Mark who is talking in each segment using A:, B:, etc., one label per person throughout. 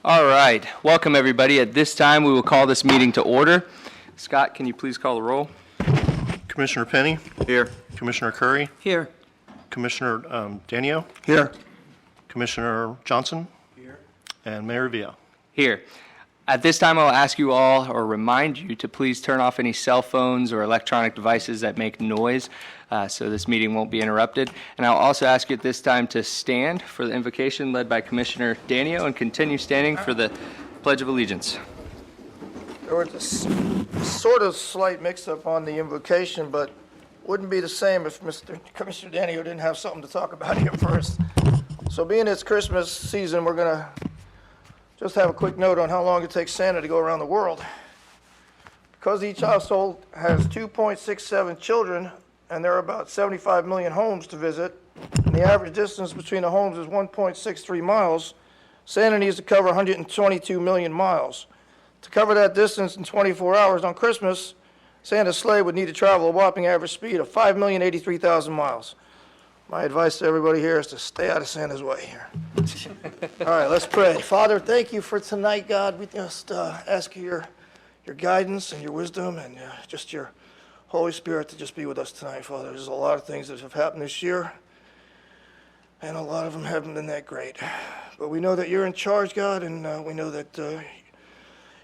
A: All right, welcome everybody. At this time, we will call this meeting to order. Scott, can you please call the roll?
B: Commissioner Penny,
A: Here.
B: Commissioner Curry,
C: Here.
B: Commissioner Danio,
C: Here.
B: Commissioner Johnson, and Mayor Villa.
A: Here. At this time, I'll ask you all, or remind you, to please turn off any cell phones or electronic devices that make noise, so this meeting won't be interrupted. And I'll also ask you at this time to stand for the invocation led by Commissioner Danio and continue standing for the Pledge of Allegiance.
D: There was a sort of slight mix-up on the invocation, but wouldn't be the same if Commissioner Danio didn't have something to talk about here first. So being it's Christmas season, we're going to just have a quick note on how long it takes Santa to go around the world. Because each household has 2.67 children, and there are about 75 million homes to visit, and the average distance between the homes is 1.63 miles, Santa needs to cover 122 million miles. To cover that distance in 24 hours on Christmas, Santa's sleigh would need to travel a whopping average speed of 5,083,000 miles. My advice to everybody here is to stay out of Santa's way here. All right, let's pray. Father, thank you for tonight, God. We just ask you your guidance and your wisdom and just your Holy Spirit to just be with us tonight, Father. There's a lot of things that have happened this year, and a lot of them haven't been that great. But we know that you're in charge, God, and we know that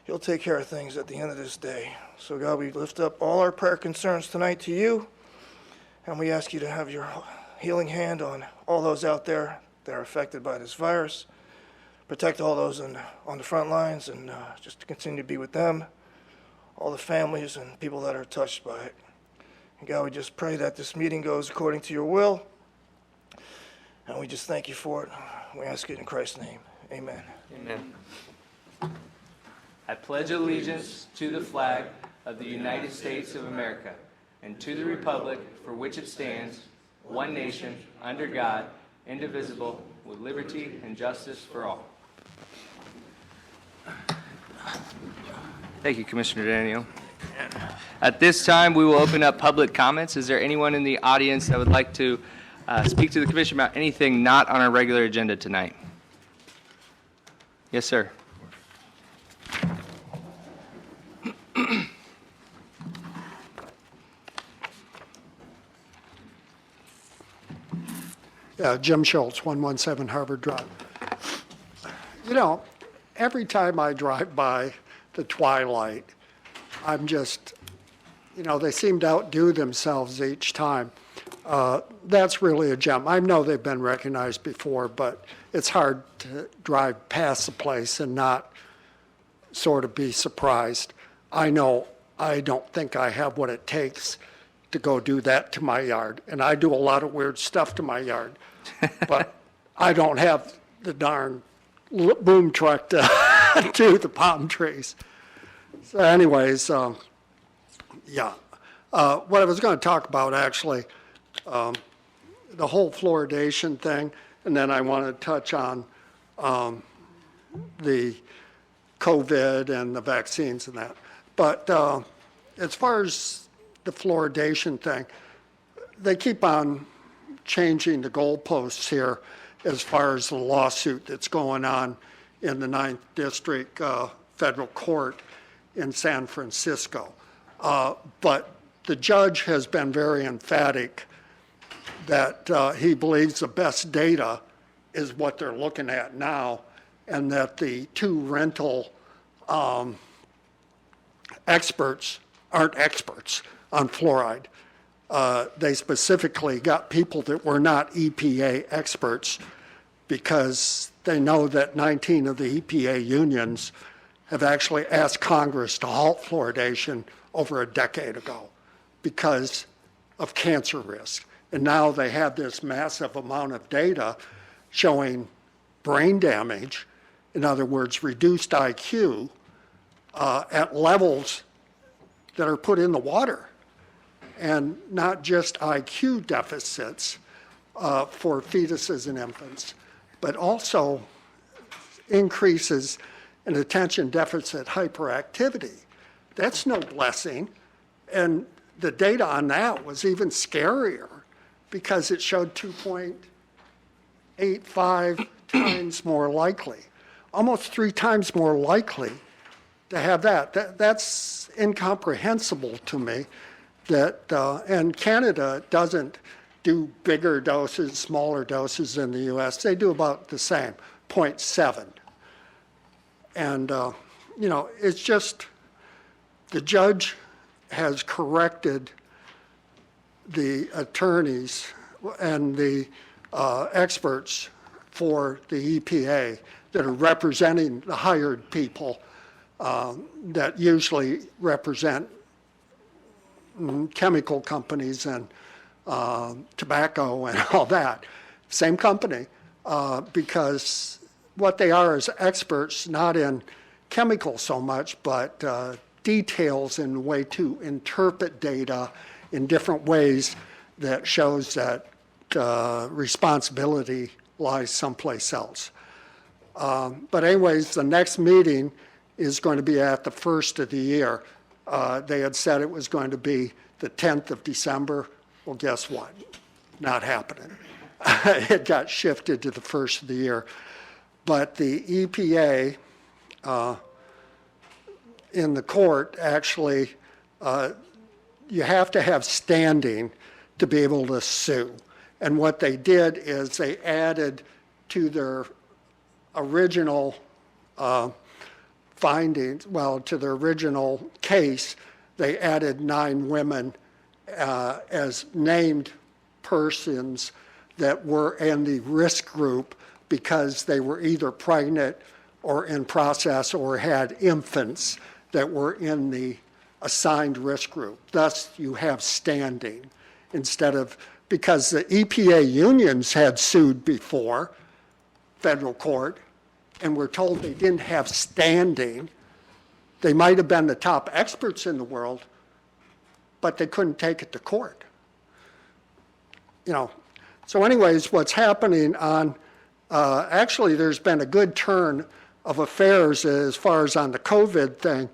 D: you'll take care of things at the end of this day. So, God, we lift up all our prayer concerns tonight to you, and we ask you to have your healing hand on all those out there that are affected by this virus. Protect all those on the front lines, and just to continue to be with them, all the families and people that are touched by it. And God, we just pray that this meeting goes according to your will, and we just thank you for it. We ask it in Christ's name. Amen.
A: Amen. I pledge allegiance to the flag of the United States of America and to the republic for which it stands, one nation, under God, indivisible, with liberty and justice for all. Thank you, Commissioner Danio. At this time, we will open up public comments. Is there anyone in the audience that would like to speak to the commission about anything not on our regular agenda tonight? Yes, sir.
C: Jim Schultz, 117 Harvard Drive. You know, every time I drive by the Twilight, I'm just, they seem to outdo themselves each time. That's really a gem. I know they've been recognized before, but it's hard to drive past the place and not sort of be surprised. I know I don't think I have what it takes to go do that to my yard. And I do a lot of weird stuff to my yard, but I don't have the darn boom truck to do the palm trees. So anyways, what I was going to talk about actually, the whole fluoridation thing, and then I want to touch on the COVID and the vaccines and that. But as far as the fluoridation thing, they keep on changing the goalposts here as far as the lawsuit that's going on in the 9th District Federal Court in San Francisco. But the judge has been very emphatic that he believes the best data is what they're looking at now, and that the two rental experts aren't experts on fluoride. They specifically got people that were not EPA experts because they know that 19 of the EPA unions have actually asked Congress to halt fluoridation over a decade ago because of cancer risk. And now they have this massive amount of data showing brain damage, in other words, reduced IQ, at levels that are put in the water. And not just IQ deficits for fetuses and infants, but also increases in attention deficit hyperactivity. That's no blessing. And the data on that was even scarier because it showed 2.85 times more likely. almost 3 times more likely to have that. That's incomprehensible to me. And Canada doesn't do bigger doses, smaller doses than the U.S. They do about the same, 0.7. And, it's just, the judge has corrected the attorneys and the experts for the EPA that are representing the hired people that usually represent chemical companies and tobacco and all that. Same company, because what they are is experts, not in chemicals so much, but details in the way to interpret data in different ways that shows that responsibility lies someplace else. But anyways, the next meeting is going to be at the first of the year. They had said it was going to be the 10th of December. Well, guess what? Not happening. It got shifted to the first of the year. But the EPA in the court, actually, you have to have standing to be able to sue. And what they did is they added to their original findings, to their original case, they added 9 women as named persons that were in the risk group because they were either pregnant or in process or had infants that were in the assigned risk group. Thus, you have standing instead of, because the EPA unions had sued before, federal court, and were told they didn't have standing. They might have been the top experts in the world, but they couldn't take it to court. So anyways, what's happening on, actually there's been a good turn of affairs as far as on the COVID thing,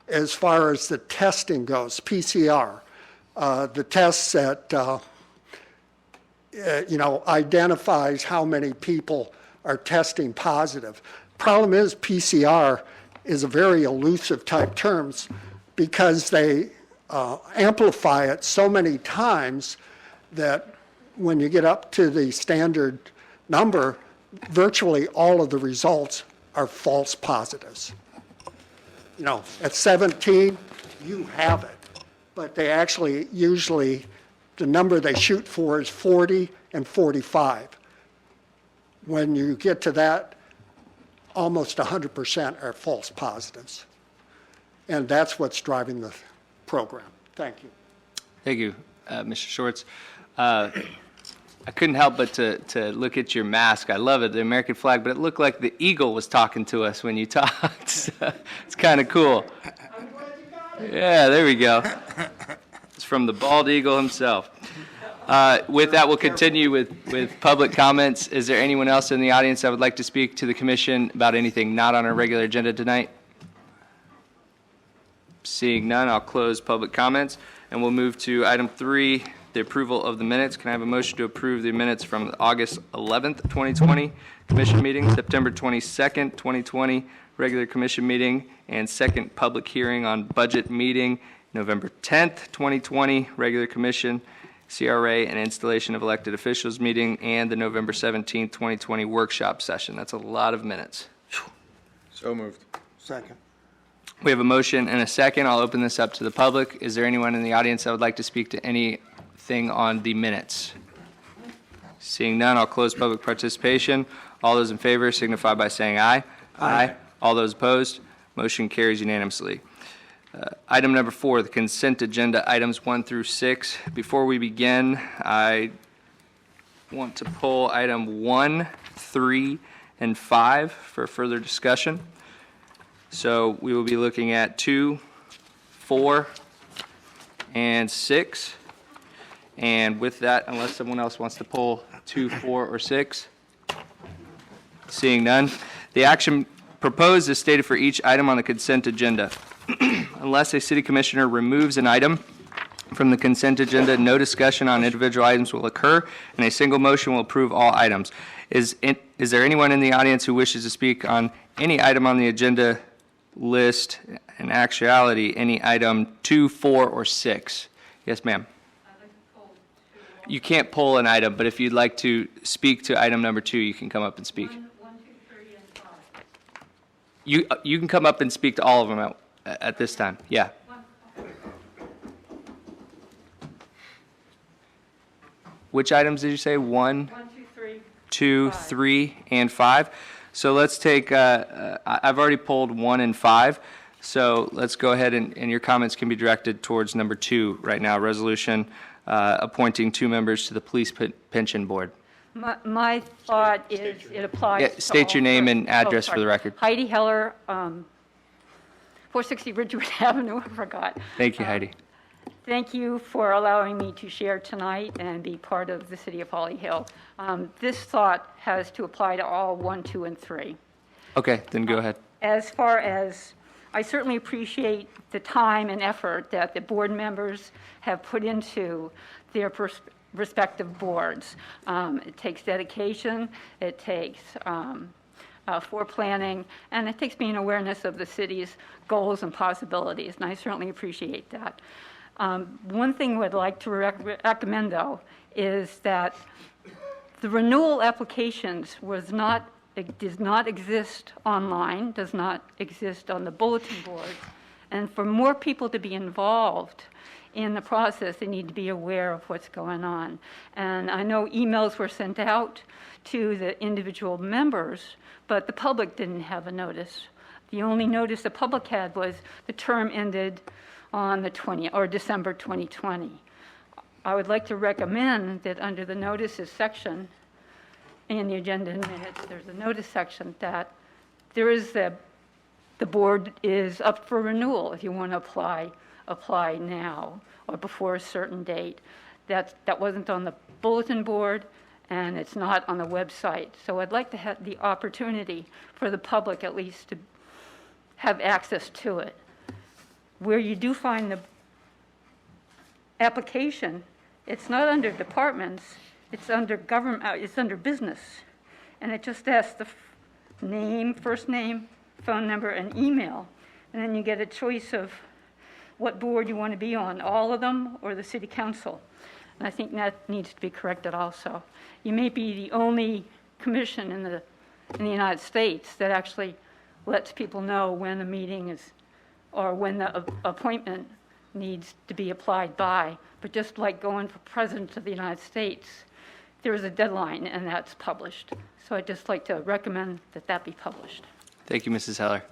C: as far as the testing goes, PCR. The tests that, identifies how many people are testing positive. Problem is PCR is a very elusive type terms because they amplify it so many times that when you get up to the standard number, virtually all of the results are false positives. At 17, you have it. But they actually, usually, the number they shoot for is 40 and 45. When you get to that, almost 100% are false positives. And that's what's driving the program. Thank you.
A: Thank you, Mr. Shorts. I couldn't help but to look at your mask. I love it, the American flag, but it looked like the eagle was talking to us when you talked. So it's kind of cool. Yeah, there we go. It's from the bald eagle himself. With that, we'll continue with public comments. Is there anyone else in the audience that would like to speak to the commission about anything not on our regular agenda tonight? Seeing none, I'll close public comments, and we'll move to item 3, the approval of the minutes. Can I have a motion to approve the minutes from the August 11th, 2020 commission meeting, September 22nd, 2020 regular commission meeting, and second public hearing on budget meeting, November 10th, 2020 regular commission, CRA and installation of elected officials meeting, and the November 17th, 2020 workshop session. That's a lot of minutes.
E: So moved.
C: Second.
A: We have a motion and a second. I'll open this up to the public. Is there anyone in the audience that would like to speak to anything on the minutes? Seeing none, I'll close public participation. All those in favor signify by saying aye. Aye. All those opposed, motion carries unanimously. Item number 4, the consent agenda, items 1 through 6. Before we begin, I want to pull item 1, 3, and 5 for further discussion. So we will be looking at 2, 4, and 6. And with that, unless someone else wants to pull 2, 4, or 6, seeing none, the action proposed is stated for each item on the consent agenda. Unless a city commissioner removes an item from the consent agenda, no discussion on individual items will occur, and a single motion will approve all items. Is there anyone in the audience who wishes to speak on any item on the agenda list, in actuality, any item 2, 4, or 6. Yes, ma'am. You can't pull an item, but if you'd like to speak to item number 2, you can come up and speak.
F: 1, 2, 3, and 5.
A: You can come up and speak to all of them at this time. Yeah. Which items did you say? 1,
F: 1, 2, 3.
A: 2,
F: 5.
A: 3, and 5. So let's take, I've already pulled 1 and 5. So let's go ahead and your comments can be directed towards number 2 right now, resolution appointing 2 members to the Police Pension Board.
F: My thought is it applies
A: Yeah,
F: to
A: state your
F: all
A: name
F: persons.
A: and address for
F: sorry.
A: the record.
F: Heidi Heller, 460 Ridgewood Avenue, I forgot.
A: Thank you, Heidi.
F: Thank you for allowing me to share tonight and be part of the city of Holly Hill. This thought has to apply to all 1, 2, and 3.
A: Okay, then go ahead.
F: As far as, I certainly appreciate the time and effort that the board members have put into their respective boards. It takes dedication, it takes foreplanning, and it takes being awareness of the city's goals and possibilities, and I certainly appreciate that. One thing I'd like to recommend, though, is that the renewal applications does not exist online, does not exist on the bulletin board, and for more people to be involved in the process, they need to be aware of what's going on. And I know emails were sent out to the individual members, but the public didn't have a notice. The only notice the public had was the term ended on the 20th, or December 2020. I would like to recommend that under the notices section in the agenda and minutes, there's a notice section that there is the board is up for renewal if you want to apply now or before a certain date. That wasn't on the bulletin board and it's not on the website. So I'd like to have the opportunity for the public at least to have access to it. Where you do find the application, it's not under departments, it's under government, it's under business. And it just asks the name, first name, phone number, and email. And then you get a choice of what board you want to be on, all of them or the city council. And I think that needs to be corrected also. You may be the only commission in the United States that actually lets people know when a meeting is, or when the appointment needs to be applied by. But just like going for President of the United States, there is a deadline and that's published. So I'd just like to recommend that that be published.
A: Thank you, Mrs. Heller.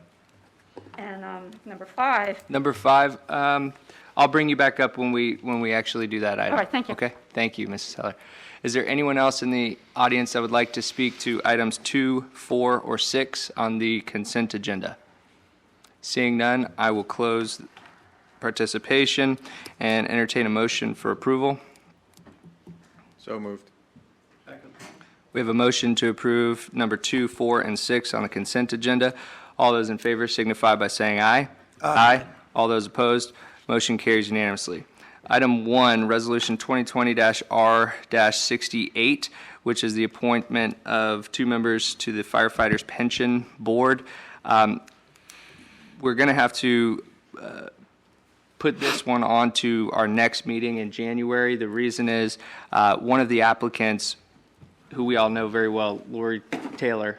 F: And number 5.
A: Number 5, I'll bring you back up when we actually do that item.
F: All right, thank you.
A: Okay, thank you, Mrs. Heller. Is there anyone else in the audience that would like to speak to items 2, 4, or 6 on the consent agenda? Seeing none, I will close participation and entertain a motion for approval.
E: So moved.
A: We have a motion to approve number 2, 4, and 6 on the consent agenda. All those in favor signify by saying aye. Aye. All those opposed, motion carries unanimously. Item 1, Resolution 2020-R-68, which is the appointment of 2 members to the Firefighters Pension Board. We're going to have to put this one on to our next meeting in January. The reason is one of the applicants, who we all know very well, Lori Taylor,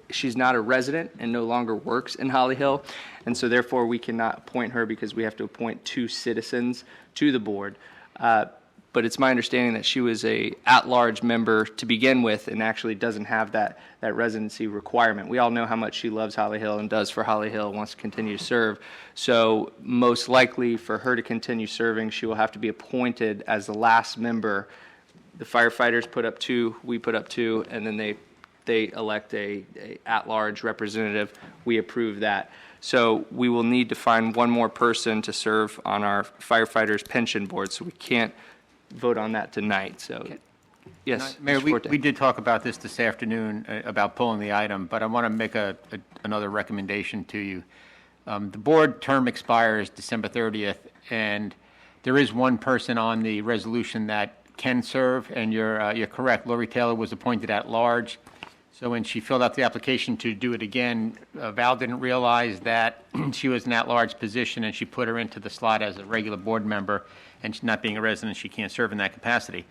A: she's not a resident and no longer works in Holly Hill, and so therefore we cannot appoint her because we have to appoint 2 citizens to the board. But it's my understanding that she was a at-large member to begin with and actually doesn't have that residency requirement. We all know how much she loves Holly Hill and does for Holly Hill and wants to continue to serve. So most likely for her to continue serving, she will have to be appointed as the last member. The firefighters put up 2, we put up 2, and then they elect a at-large representative. We approve that. So we will need to find one more person to serve on our firefighters pension board, so we can't vote on that tonight. So, yes,
G: Mayor,
A: Mr. Forte.
G: we did talk about this afternoon, about pulling the item, but I want to make another recommendation to you. The board term expires December 30th, and there is one person on the resolution that can serve, and you're correct. Lori Taylor was appointed at large. So when she filled out the application to do it again, Val didn't realize that she was in at-large position, and she put her into the slot as a regular board member, and she, not being a resident, she can't serve in that capacity.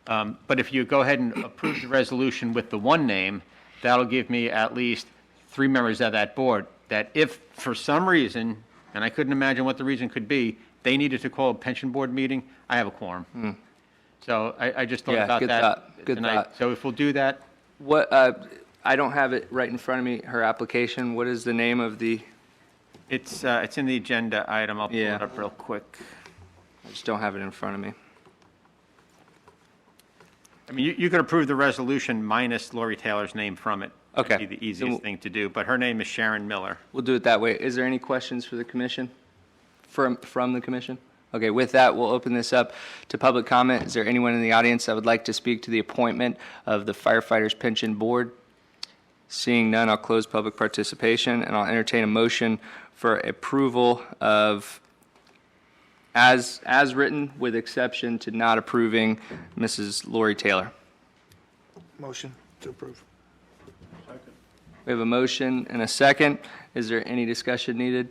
G: But if you go ahead and approve the resolution with the one name, that'll give me at least 3 members of that board, that if for some reason, and I couldn't imagine what the reason could be, they needed to call a pension board meeting, I have a quorum. So I just thought
A: Yeah,
G: about
A: good
G: that
A: thought, good
G: tonight.
A: thought.
G: So if we'll do that,
A: What, I don't have it right in front of me, her application. What is the name of the,
G: it's in the agenda item. I'll pull
A: Yeah.
G: it up real quick.
A: I just don't have it in front of me.
G: I mean, you could approve the resolution minus Lori Taylor's name from it.
A: Okay.
G: That'd be the easiest thing to do, but her name is Sharon Miller.
A: We'll do it that way. Is there any questions for the commission? From the commission? Okay, with that, we'll open this up to public comment. Is there anyone in the audience that would like to speak to the appointment of the firefighters pension board? Seeing none, I'll close public participation, and I'll entertain a motion for approval of, as written, with exception to not approving Mrs. Lori Taylor.
D: Motion to approve.
A: We have a motion and a second. Is there any discussion needed?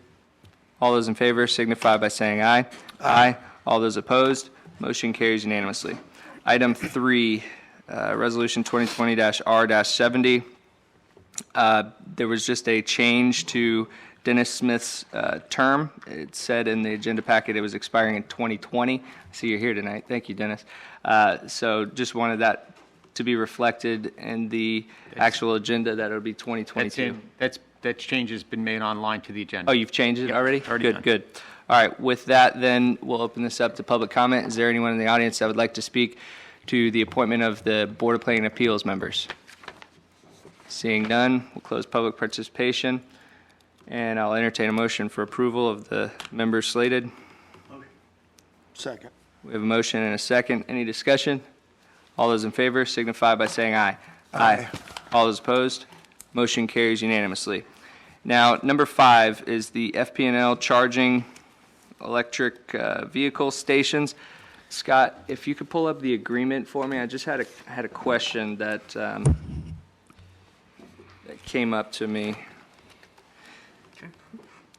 A: All those in favor signify by saying aye. Aye. All those opposed, motion carries unanimously. Item 3, Resolution 2020-R-70. There was just a change to Dennis Smith's term. It said in the agenda packet it was expiring in 2020. I see you're here tonight. Thank you, Dennis. So just wanted that to be reflected in the actual agenda, that it'll be 2022.
G: That change has been made online to the agenda.
A: Oh, you've changed it already?
G: already
A: Good,
G: done.
A: good. All right, with that, then, we'll open this up to public comment. Is there anyone in the audience that would like to speak to the appointment of the Board of Planning and Appeals members? Seeing none, we'll close public participation, and I'll entertain a motion for approval of the members slated.
D: Second.
A: We have a motion and a second. Any discussion? All those in favor signify by saying aye. Aye. All those opposed? Motion carries unanimously. Now, number 5 is the FP&L charging electric vehicle stations. Scott, if you could pull up the agreement for me, I just had a question that that came up to me.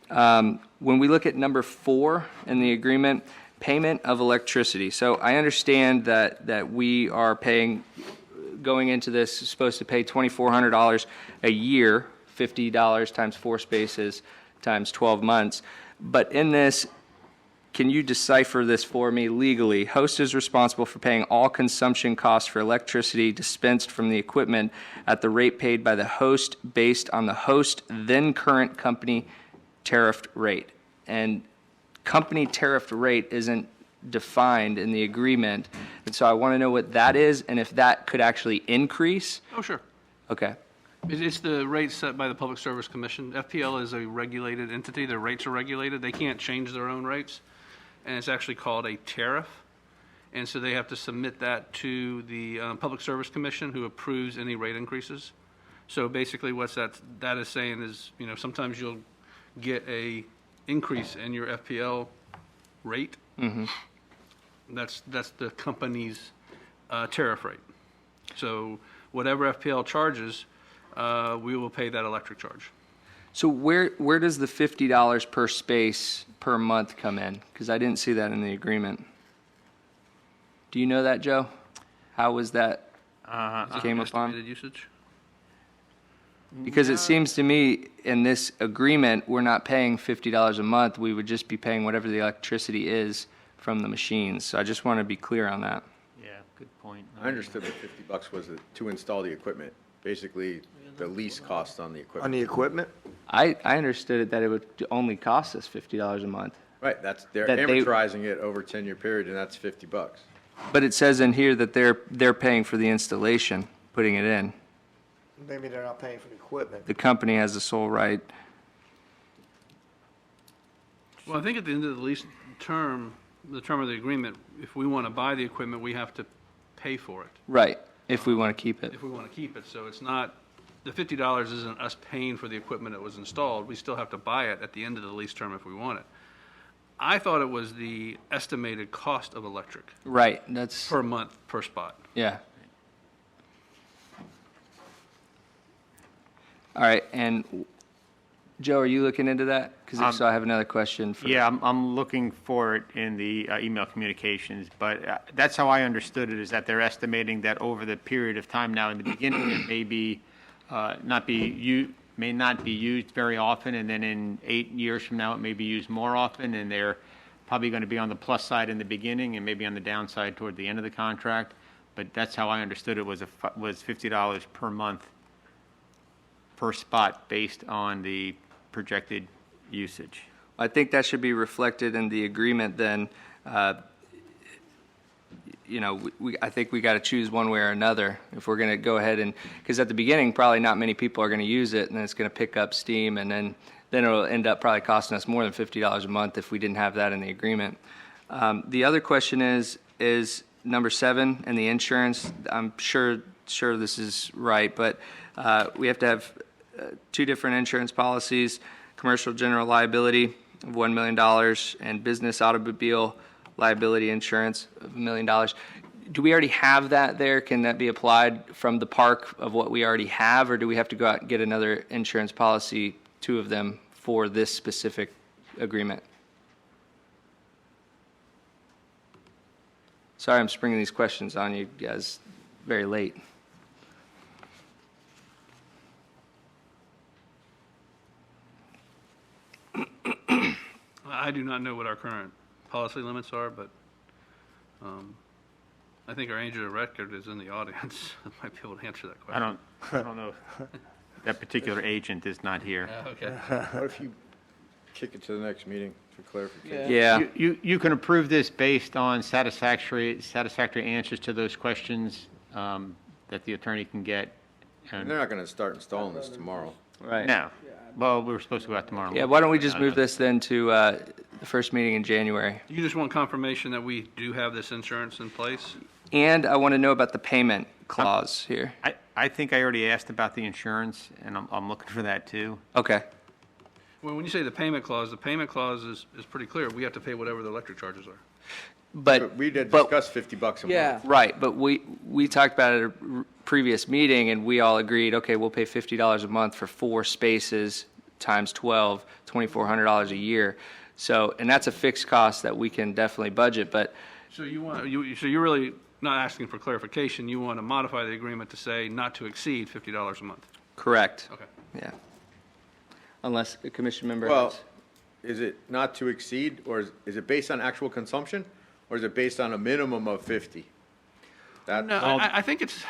A: When we look at number 4 in the agreement, payment of electricity. So I understand that we are paying, going into this, supposed to pay $2,400 a year, $50 times 4 spaces times 12 months. But in this, can you decipher this for me legally? Host is responsible for paying all consumption costs for electricity dispensed from the equipment at the rate paid by the host based on the host then current company tariffed rate. And company tariffed rate isn't defined in the agreement. And so I want to know what that is and if that could actually increase.
H: Oh, sure.
A: Okay.
H: It's the rate set by the Public Service Commission. FPL is a regulated entity. Their rates are regulated. They can't change their own rates. And it's actually called a tariff. And so they have to submit that to the Public Service Commission, who approves any rate increases. So basically what that is saying is, you know, sometimes you'll get a increase in your FPL rate. Mm-hmm. That's the company's tariff rate. So whatever FPL charges, we will pay that electric charge.
A: So where does the $50 per space per month come in? Because I didn't see that in the agreement. Do you know that, Joe? How was that came upon?
H: Estimated usage?
A: Because it seems to me in this agreement, we're not paying $50 a month. We would just be paying whatever the electricity is from the machines. So I just want to be clear on that.
G: Yeah, good point.
E: I understood that $50 was to install the equipment, basically the lease cost on the
D: On
E: equipment.
D: the equipment?
A: I understood it that it would only cost us $50 a month.
E: Right, they're
A: That they-
E: amortizing it over a 10-year period, and that's $50.
A: But it says in here that they're paying for the installation, putting it in.
D: Maybe they're not paying for the equipment.
A: The company has the sole right.
H: Well, I think at the end of the lease term, the term of the agreement, if we want to buy the equipment, we have to pay for it,
A: Right, if we want to keep it.
H: if we want to keep it. So it's not, the $50 isn't us paying for the equipment that was installed. We still have to buy it at the end of the lease term if we want it. I thought it was the estimated cost of electric
A: Right, that's,
H: per month, per spot.
A: yeah. All right, and Joe, are you looking into that? Because if so, I have another question for.
G: Yeah, I'm looking for it in the email communications, but that's how I understood it, is that they're estimating that over the period of time now, in the beginning, it may be, may not be used very often, and then in 8 years from now, it may be used more often, and they're probably going to be on the plus side in the beginning and maybe on the downside toward the end of the contract. But that's how I understood it, was $50 per month per spot based on the projected usage.
A: I think that should be reflected in the agreement then. I think we got to choose one way or another if we're going to go ahead and, because at the beginning, probably not many people are going to use it, and then it's going to pick up steam, and then it'll end up probably costing us more than $50 a month if we didn't have that in the agreement. The other question is number 7 and the insurance. I'm sure this is right, but we have to have 2 different insurance policies: commercial general liability of $1 million and business automobile liability insurance of $1 million. Do we already have that there? Can that be applied from the park of what we already have, or do we have to go out and get another insurance policy, 2 of them, for this specific agreement? Sorry, I'm springing these questions on you guys very late.
H: I do not know what our current policy limits are, but I think our agent of record is in the audience. Might be able to answer that question.
G: I don't know. That particular agent is not here.
H: Okay.
E: What if you kick it to the next meeting for clarification?
A: Yeah.
G: You can approve this based on satisfactory answers to those questions that the attorney can get.
E: And they're not going to start installing this tomorrow.
A: Right.
G: No. Well, we were supposed to go out tomorrow.
A: Yeah, why don't we just move this then to the first meeting in January?
H: You just want confirmation that we do have this insurance in place?
A: And I want to know about the payment clause here.
G: I think I already asked about the insurance, and I'm looking for that too.
A: Okay.
H: Well, when you say the payment clause is pretty clear. We have to pay whatever the electric charges are.
A: But
E: We did discuss $50 a month.
A: right, but we talked about it at a previous meeting, and we all agreed, okay, we'll pay $50 a month for 4 spaces times 12, $2,400 a year. So, and that's a fixed cost that we can definitely budget, but
H: So you're really not asking for clarification. You want to modify the agreement to say not to exceed $50 a month.
A: correct.
H: Okay.
A: Yeah. Unless the commission member
E: Well,
A: has.
E: is it not to exceed, or is it based on actual consumption, or is it based on a minimum of 50? That,
H: No, I think it's,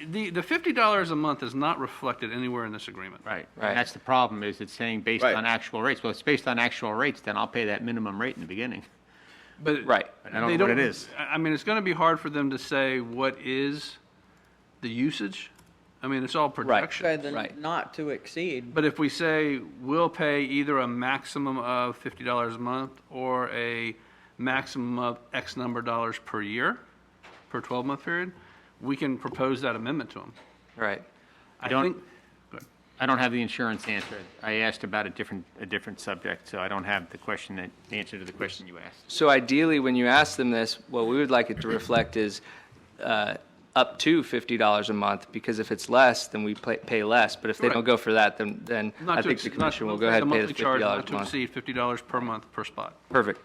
H: the $50 a month is not reflected anywhere in this agreement.
G: Right.
A: Right.
G: And that's the problem, is it's saying based
E: Right.
G: on actual rates. Well, it's based on actual rates, then I'll pay that minimum rate in the beginning.
H: But
A: Right.
G: I don't
H: they
G: know what it is.
H: I mean, it's going to be hard for them to say what is the usage. I mean, it's all projection.
I: Okay, then
A: Right.
I: not to exceed.
H: But if we say we'll pay either a maximum of $50 a month or a maximum of X number of dollars per year, per 12-month period, we can propose that amendment to them.
A: Right.
H: I
G: don't-
H: think, go ahead.
G: I don't have the insurance answer. I asked about a different subject, so I don't have the answer to the question you asked.
A: So ideally, when you ask them this, what we would like it to reflect is up to $50 a month, because if it's less, then we pay less. But if they
H: Right.
A: don't go for that, then
H: Not
A: I
H: to
A: think the
H: exceed-
A: commission
H: not-
A: will go ahead and pay the
H: monthly charge,
A: $50
H: not
A: a
H: to
A: month.
H: exceed $50 per month per spot.
A: Perfect.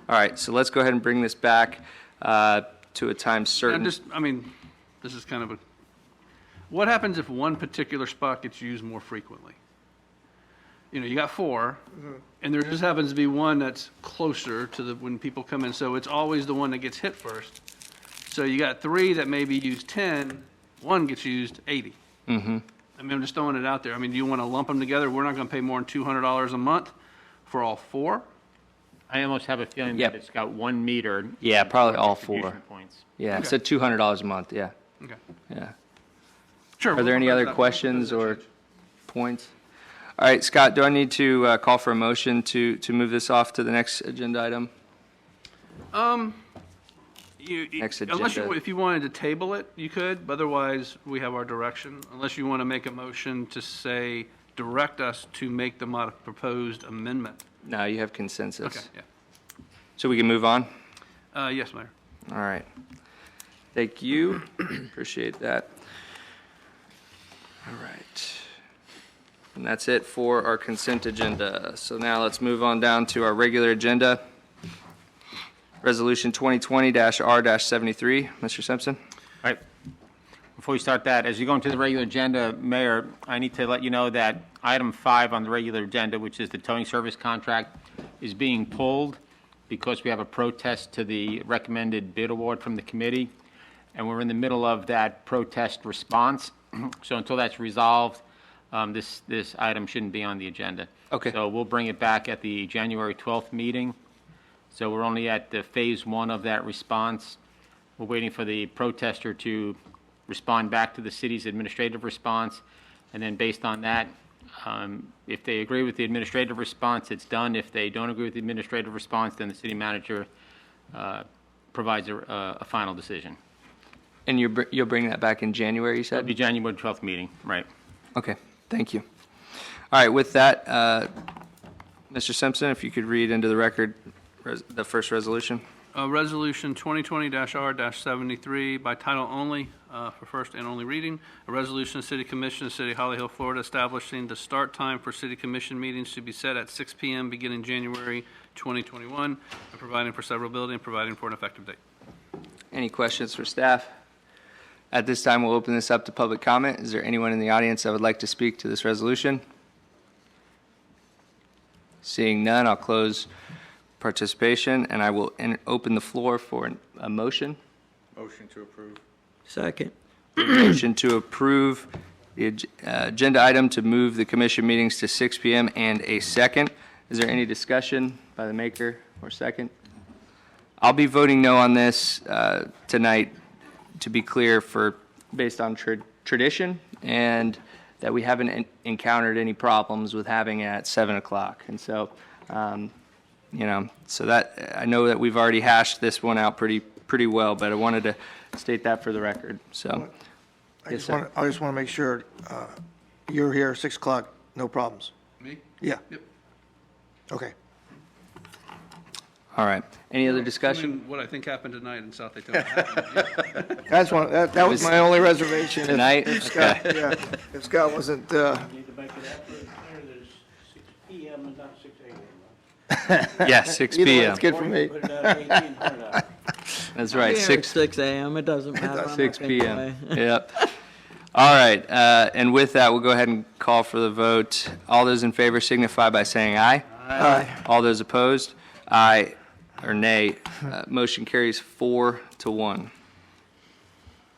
A: All right, so let's go ahead and bring this back to a time certain.
H: This is kind of what happens if one particular spot gets used more frequently? You got 4, and there just happens to be one that's closer to when people come in, so it's always the one that gets hit first. So you got 3 that maybe use 10, 1 gets used 80. Mm-hmm. I'm just throwing it out there. Do you want to lump them together? We're not going to pay more than $200 a month for all 4?
G: I almost have a feeling
A: Yep.
G: that it's got 1 meter.
A: Yeah, probably all 4.
G: distribution points.
A: Yeah,
H: Okay.
A: so $200 a month, yeah,
H: Okay.
A: yeah.
H: Sure.
A: Are there any other questions or points? All right, Scott, do I need to call for a motion to move this off to the next agenda item? Next
H: Unless
A: agenda.
H: if you wanted to table it, you could, but otherwise, we have our direction. Unless you want to make a motion to say, direct us to make the proposed amendment.
A: No, you have consensus.
H: Okay, yeah.
A: So we can move on?
H: Yes, Mayor.
A: All right. Thank you. Appreciate that. All right. And that's it for our consent agenda. So now let's move on down to our regular agenda. Resolution 2020-R-73. Mr. Simpson?
G: All right. Before we start that, as you go into the regular agenda, Mayor, I need to let you know that item 5 on the regular agenda, which is the towing service contract, is being pulled because we have a protest to the recommended bid award from the committee, and we're in the middle of that protest response. So until that's resolved, this item shouldn't be on the agenda.
A: Okay.
G: So we'll bring it back at the January 12th meeting. So we're only at the phase 1 of that response. We're waiting for the protester to respond back to the city's administrative response, and then based on that, if they agree with the administrative response, it's done. If they don't agree with the administrative response, then the city manager provides a final decision.
A: And you'll bring that back in January, you
G: It'll
A: said?
G: be January 12th meeting, right?
A: Okay, thank you. All right, with that, Mr. Simpson, if you could read into the record the first resolution.
H: Resolution 2020-R-73 by title only for first and only reading. A resolution of the City Commission of the City of Holly Hill, Florida, establishing the start time for City Commission meetings to be set at 6 p.m. beginning January 2021, and providing for severability and providing for an effective date.
A: Any questions for staff? At this time, we'll open this up to public comment. Is there anyone in the audience that would like to speak to this resolution? Seeing none, I'll close participation, and I will open the floor for a motion.
E: Motion to approve.
I: Second.
A: Motion to approve the agenda item to move the commission meetings to 6 p.m. and a second. Is there any discussion by the maker or second? I'll be voting no on this tonight, to be clear, based on tradition, and that we haven't encountered any problems with having it at 7 o'clock. And so, so that, I know that we've already hashed this one out pretty well, but I wanted to state that for the record, so.
D: I
A: Yes,
D: just want to make sure you're here 6 o'clock, no problems.
H: Me?
D: Yeah.
H: Yep.
D: Okay.
A: All right. Any other discussion?
H: What I think happened tonight in South Daytona happened.
D: That was my only reservation. if-
A: Tonight?
D: If Scott,
A: Okay.
D: yeah, if Scott wasn't,
I: Need to make it absolutely clear that it's 6 p.m. and not 6 a.m.
A: Yeah, 6
D: either way,
A: p.m.
D: it's good for me.
I: Put it out 1800 hours.
A: That's right,
I: Here
A: 6
I: at 6 a.m., it doesn't matter. I'm
A: 6
I: up
A: p.m.
I: anyway.
A: Yep. All right, and with that, we'll go ahead and call for the vote. All those in favor signify by saying aye.
D: Aye.
A: All those opposed, aye or nay. Motion carries 4-1.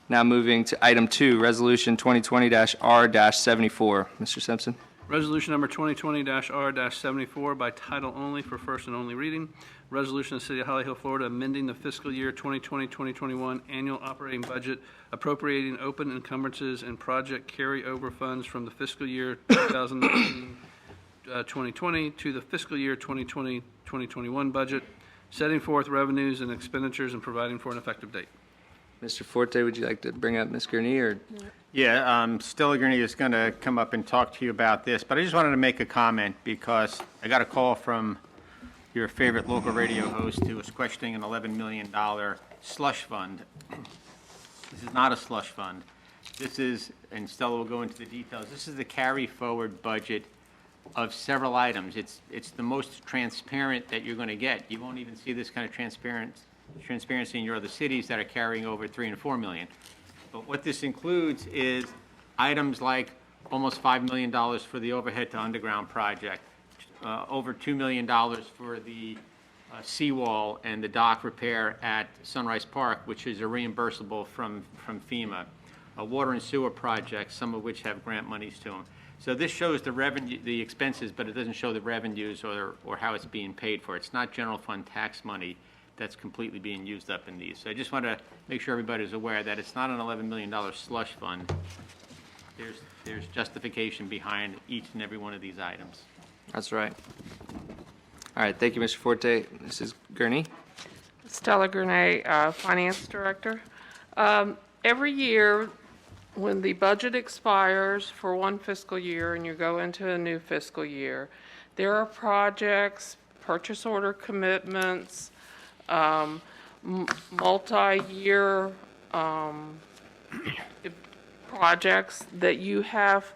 A: Now moving to item 2, Resolution 2020-R-74. Mr. Simpson?
H: Resolution number 2020-R-74 by title only for first and only reading. Resolution of the City of Holly Hill, Florida, amending the fiscal year 2020-2021 annual operating budget, appropriating open encumbrances and project carryover funds from the fiscal year 2019-2020 to the fiscal year 2020-2021 budget, setting forth revenues and expenditures and providing for an effective date.
A: Mr. Forte, would you like to bring up Ms. Gurney, or?
G: Yeah, Stella Gurney is going to come up and talk to you about this, but I just wanted to make a comment because I got a call from your favorite local radio host who was questioning an $11 million slush fund. This is not a slush fund. This is, and Stella will go into the details, this is the carry-forward budget of several items. It's the most transparent that you're going to get. You won't even see this kind of transparency in your other cities that are carrying over $3 and $4 million. But what this includes is items like almost $5 million for the overhead to underground project, over $2 million for the seawall and the dock repair at Sunrise Park, which is a reimbursable from FEMA, water and sewer projects, some of which have grant monies to them. So this shows the revenue, the expenses, but it doesn't show the revenues or how it's being paid for. It's not general fund tax money that's completely being used up in these. So I just want to make sure everybody's aware that it's not an $11 million slush fund. There's justification behind each and every one of these items.
A: That's right. All right, thank you, Mr. Forte. Mrs. Gurney?
J: Stella Gurney, Finance Director. Every year, when the budget expires for one fiscal year and you go into a new fiscal year, there are projects, purchase order commitments, multi-year projects that you have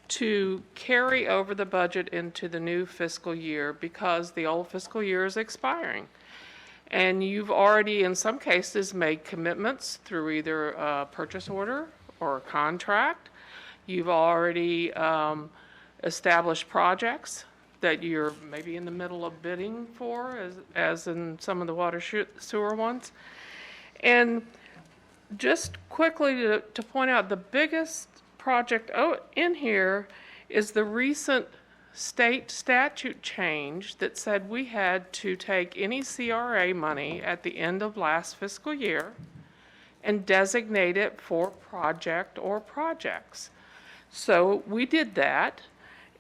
J: to carry over the budget into the new fiscal year because the old fiscal year is expiring. And you've already, in some cases, made commitments through either a purchase order or a contract. You've already established projects that you're maybe in the middle of bidding for, as in some of the water sewer ones. And just quickly to point out, the biggest project in here is the recent state statute change that said we had to take any CRA money at the end of last fiscal year and designate it for project or projects. So we did that,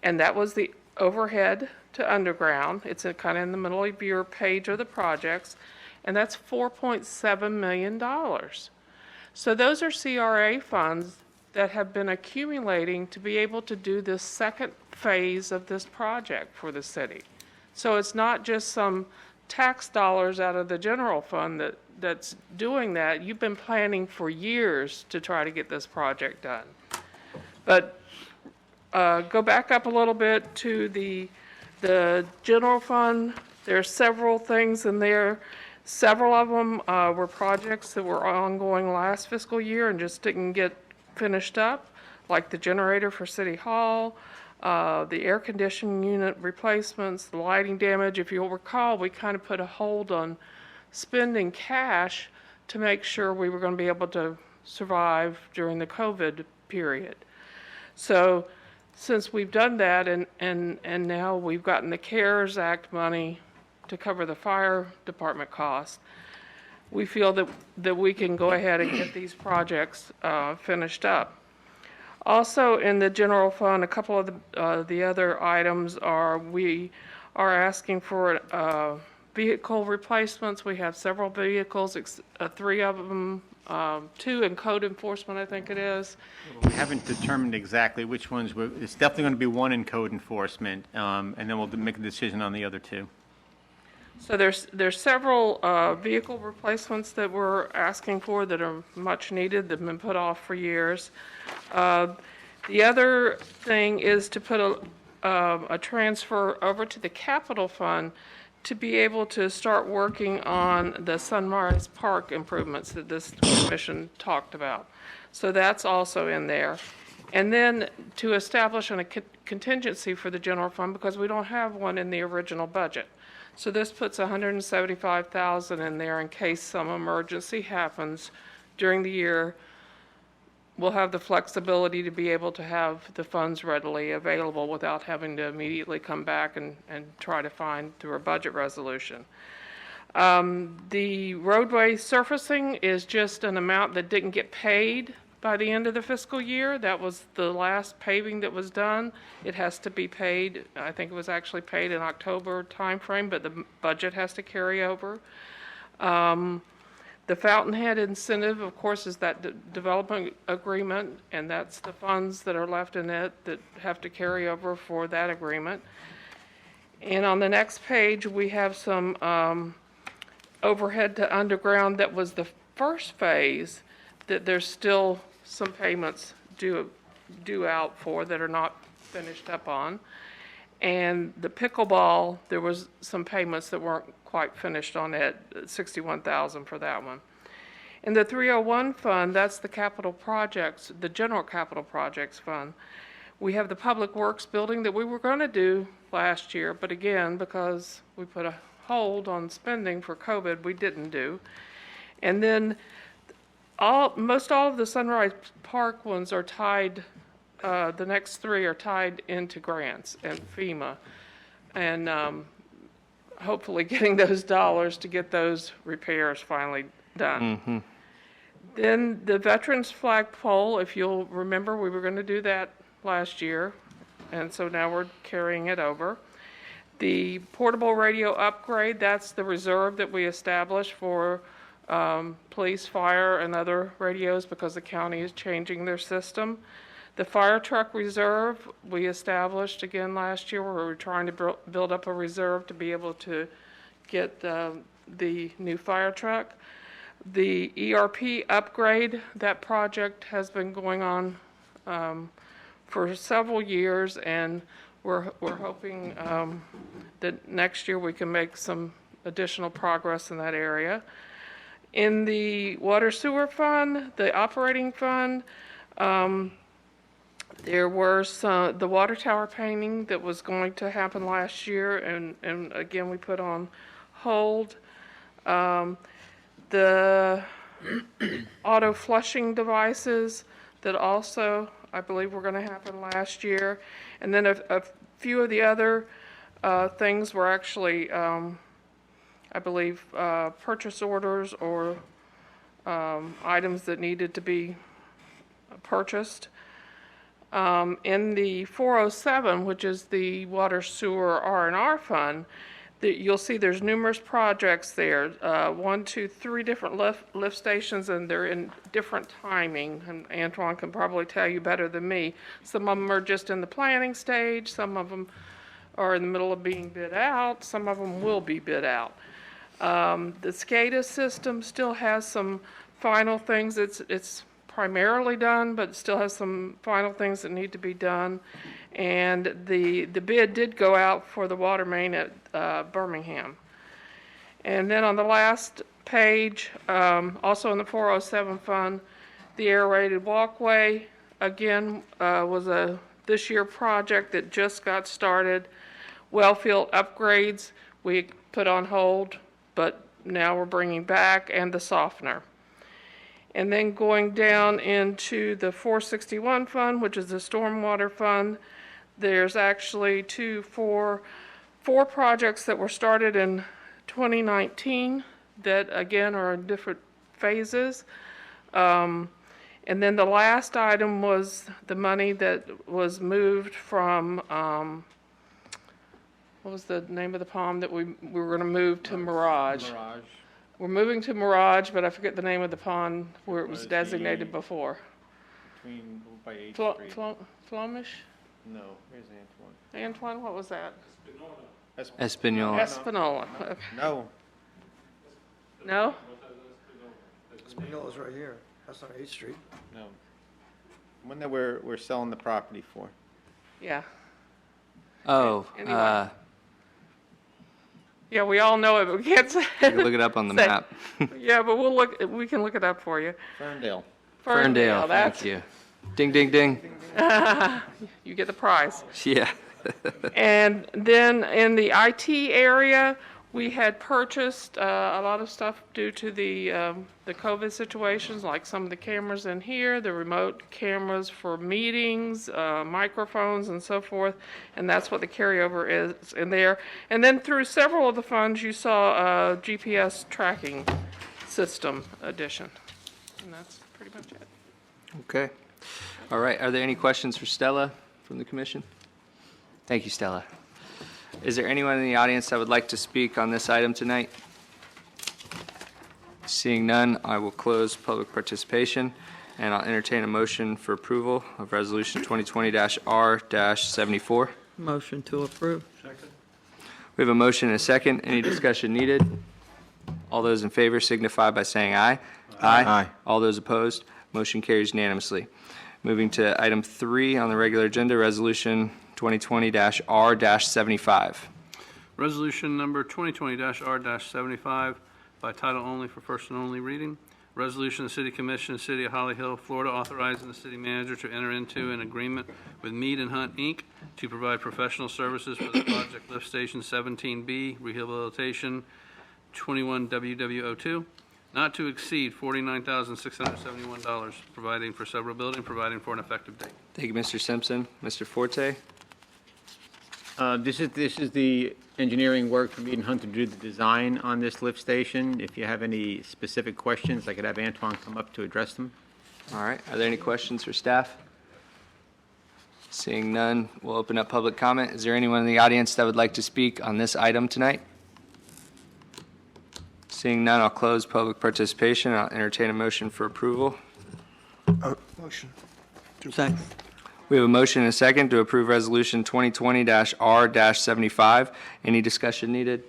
J: and that was the overhead to underground. It's kind of in the middle of your page of the projects, and that's $4.7 million. So those are CRA funds that have been accumulating to be able to do this second phase of this project for the city. So it's not just some tax dollars out of the general fund that's doing that. You've been planning for years to try to get this project done. But go back up a little bit to the general fund. There are several things in there. Several of them were projects that were ongoing last fiscal year and just didn't get finished up, like the generator for City Hall, the air conditioning unit replacements, the lighting damage. If you'll recall, we kind of put a hold on spending cash to make sure we were going to be able to survive during the COVID period. So since we've done that and now we've gotten the CARES Act money to cover the fire department costs, we feel that we can go ahead and get these projects finished up. Also in the general fund, a couple of the other items are we are asking for vehicle replacements. We have several vehicles, 3 of them, 2 in code enforcement, I think it is.
G: We haven't determined exactly which ones. It's definitely going to be 1 in code enforcement, and then we'll make a decision on the other 2.
J: So there's several vehicle replacements that we're asking for that are much needed, that have been put off for years. The other thing is to put a transfer over to the capital fund to be able to start working on the Sunrise Park improvements that this commission talked about. So that's also in there. And then to establish a contingency for the general fund, because we don't have one in the original budget. So this puts $175,000 in there in case some emergency happens during the year. We'll have the flexibility to be able to have the funds readily available without having to immediately come back and try to find through a budget resolution. The roadway surfacing is just an amount that didn't get paid by the end of the fiscal year. That was the last paving that was done. It has to be paid. I think it was actually paid in October timeframe, but the budget has to carry over. The Fountainhead incentive, of course, is that development agreement, and that's the funds that are left in it that have to carry over for that agreement. And on the next page, we have some overhead to underground. That was the first phase that there's still some payments due out for that are not finished up on. And the pickleball, there was some payments that weren't quite finished on it, $61,000 for that one. In the 301 fund, that's the capital projects, the general capital projects fund. We have the Public Works building that we were going to do last year, but again, because we put a hold on spending for COVID, we didn't do. And then most all of the Sunrise Park ones are tied, the next 3 are tied into grants and FEMA. And hopefully getting those dollars to get those repairs finally done. Mm-hmm. Then the Veterans Flagpole, if you'll remember, we were going to do that last year, and so now we're carrying it over. The portable radio upgrade, that's the reserve that we established for police, fire, and other radios because the county is changing their system. The fire truck reserve we established again last year, where we were trying to build up a reserve to be able to get the new fire truck. The ERP upgrade, that project has been going on for several years, and we're hoping that next year we can make some additional progress in that area. In the water sewer fund, the operating fund, there were the water tower painting that was going to happen last year, and again, we put on hold. The auto flushing devices that also, I believe, were going to happen last year. And then a few of the other things were actually, I believe, purchase orders or items that needed to be purchased. In the 407, which is the water sewer R&R fund, you'll see there's numerous projects there, 1, 2, 3 different lift stations, and they're in different timing. And Antoine can probably tell you better than me. Some of them are just in the planning stage. Some of them are in the middle of being bid out. Some of them will be bid out. The SCADA system still has some final things. It's primarily done, but it still has some final things that need to be done. And the bid did go out for the water main at Birmingham. And then on the last page, also in the 407 fund, the aerated walkway, again, was a this year project that just got started. Wellfield upgrades, we put on hold, but now we're bringing back, and the softener. And then going down into the 461 fund, which is the stormwater fund, there's actually four projects that were started in 2019 that, again, are in different phases. And then the last item was the money that was moved from, what was the name of the pond that we were going to move to Mirage?
G: Mirage.
J: We're moving to Mirage, but I forget the name of the pond where it was designated before.
G: Between, by 8th Street.
J: Flomish?
G: No, where's Antoine?
J: Antoine, what was that?
A: Espanola.
J: Espanola.
G: No.
J: No?
D: Spinola's right here. That's on 8th Street.
G: No. One that we're selling the property for.
J: Yeah.
A: Oh,
J: Anyway. Yeah, we all know it, but we can't say
A: you can look it up on the
J: Say-
A: map.
J: Yeah, but we can look it up for you.
G: Ferndale.
A: Ferndale,
J: that's,
A: thank you. Ding, ding, ding.
J: you get the prize.
A: Yeah.
J: And then in the IT area, we had purchased a lot of stuff due to the COVID situations, like some of the cameras in here, the remote cameras for meetings, microphones, and so forth. And that's what the carryover is in there. And then through several of the funds, you saw a GPS tracking system addition. And that's pretty much it.
A: Okay. All right. Are there any questions for Stella from the commission? Thank you, Stella. Is there anyone in the audience that would like to speak on this item tonight? Seeing none, I will close public participation, and I'll entertain a motion for approval of Resolution 2020-R-74.
K: Motion to approve.
A: We have a motion and a second. Any discussion needed? All those in favor signify by saying aye. Aye. All those opposed, motion carries unanimously. Moving to item 3 on the regular agenda, Resolution 2020-R-75.
H: Resolution number 2020-R-75 by title only for first and only reading. Resolution of the City Commission of the City of Holly Hill, Florida, authorizing the city manager to enter into an agreement with Mead and Hunt, Inc. to provide professional services for the project Lift Station 17B Rehabilitation 21 WW02, not to exceed $49,671, providing for severability and providing for an effective date.
A: Thank you, Mr. Simpson. Mr. Forte?
G: This is the engineering work for Mead and Hunt to do the design on this lift station. If you have any specific questions, I could have Antoine come up to address them.
A: All right. Are there any questions for staff? Seeing none, we'll open up public comment. Is there anyone in the audience that would like to speak on this item tonight? Seeing none, I'll close public participation. I'll entertain a motion for approval.
D: Motion.
K: Second.
A: We have a motion and a second to approve Resolution 2020-R-75. Any discussion needed?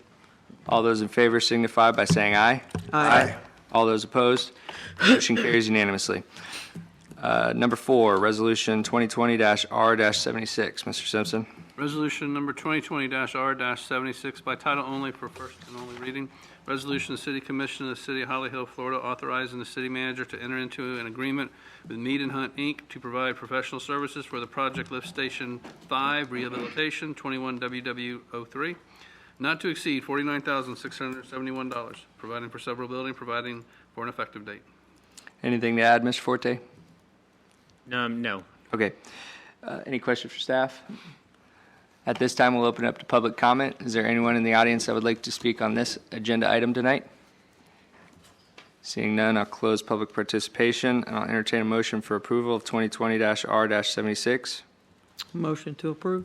A: All those in favor signify by saying aye.
K: Aye.
A: All those opposed? Motion carries unanimously. Number 4, Resolution 2020-R-76. Mr. Simpson.
H: Resolution number 2020-R-76 by title only for first and only reading. Resolution of the City Commission of the City of Holly Hill, Florida, authorizing the city manager to enter into an agreement with Mead and Hunt, Inc. to provide professional services for the project Lift Station 5 Rehabilitation, 21 WW03, not to exceed $49,671, providing for severability, providing for an effective date.
A: Anything to add, Mr. Forte?
G: No.
A: Okay. Any questions for staff? At this time, we'll open up to public comment. Is there anyone in the audience that would like to speak on this agenda item tonight? Seeing none, I'll close public participation, and I'll entertain a motion for approval of 2020-R-76.
K: Motion to approve.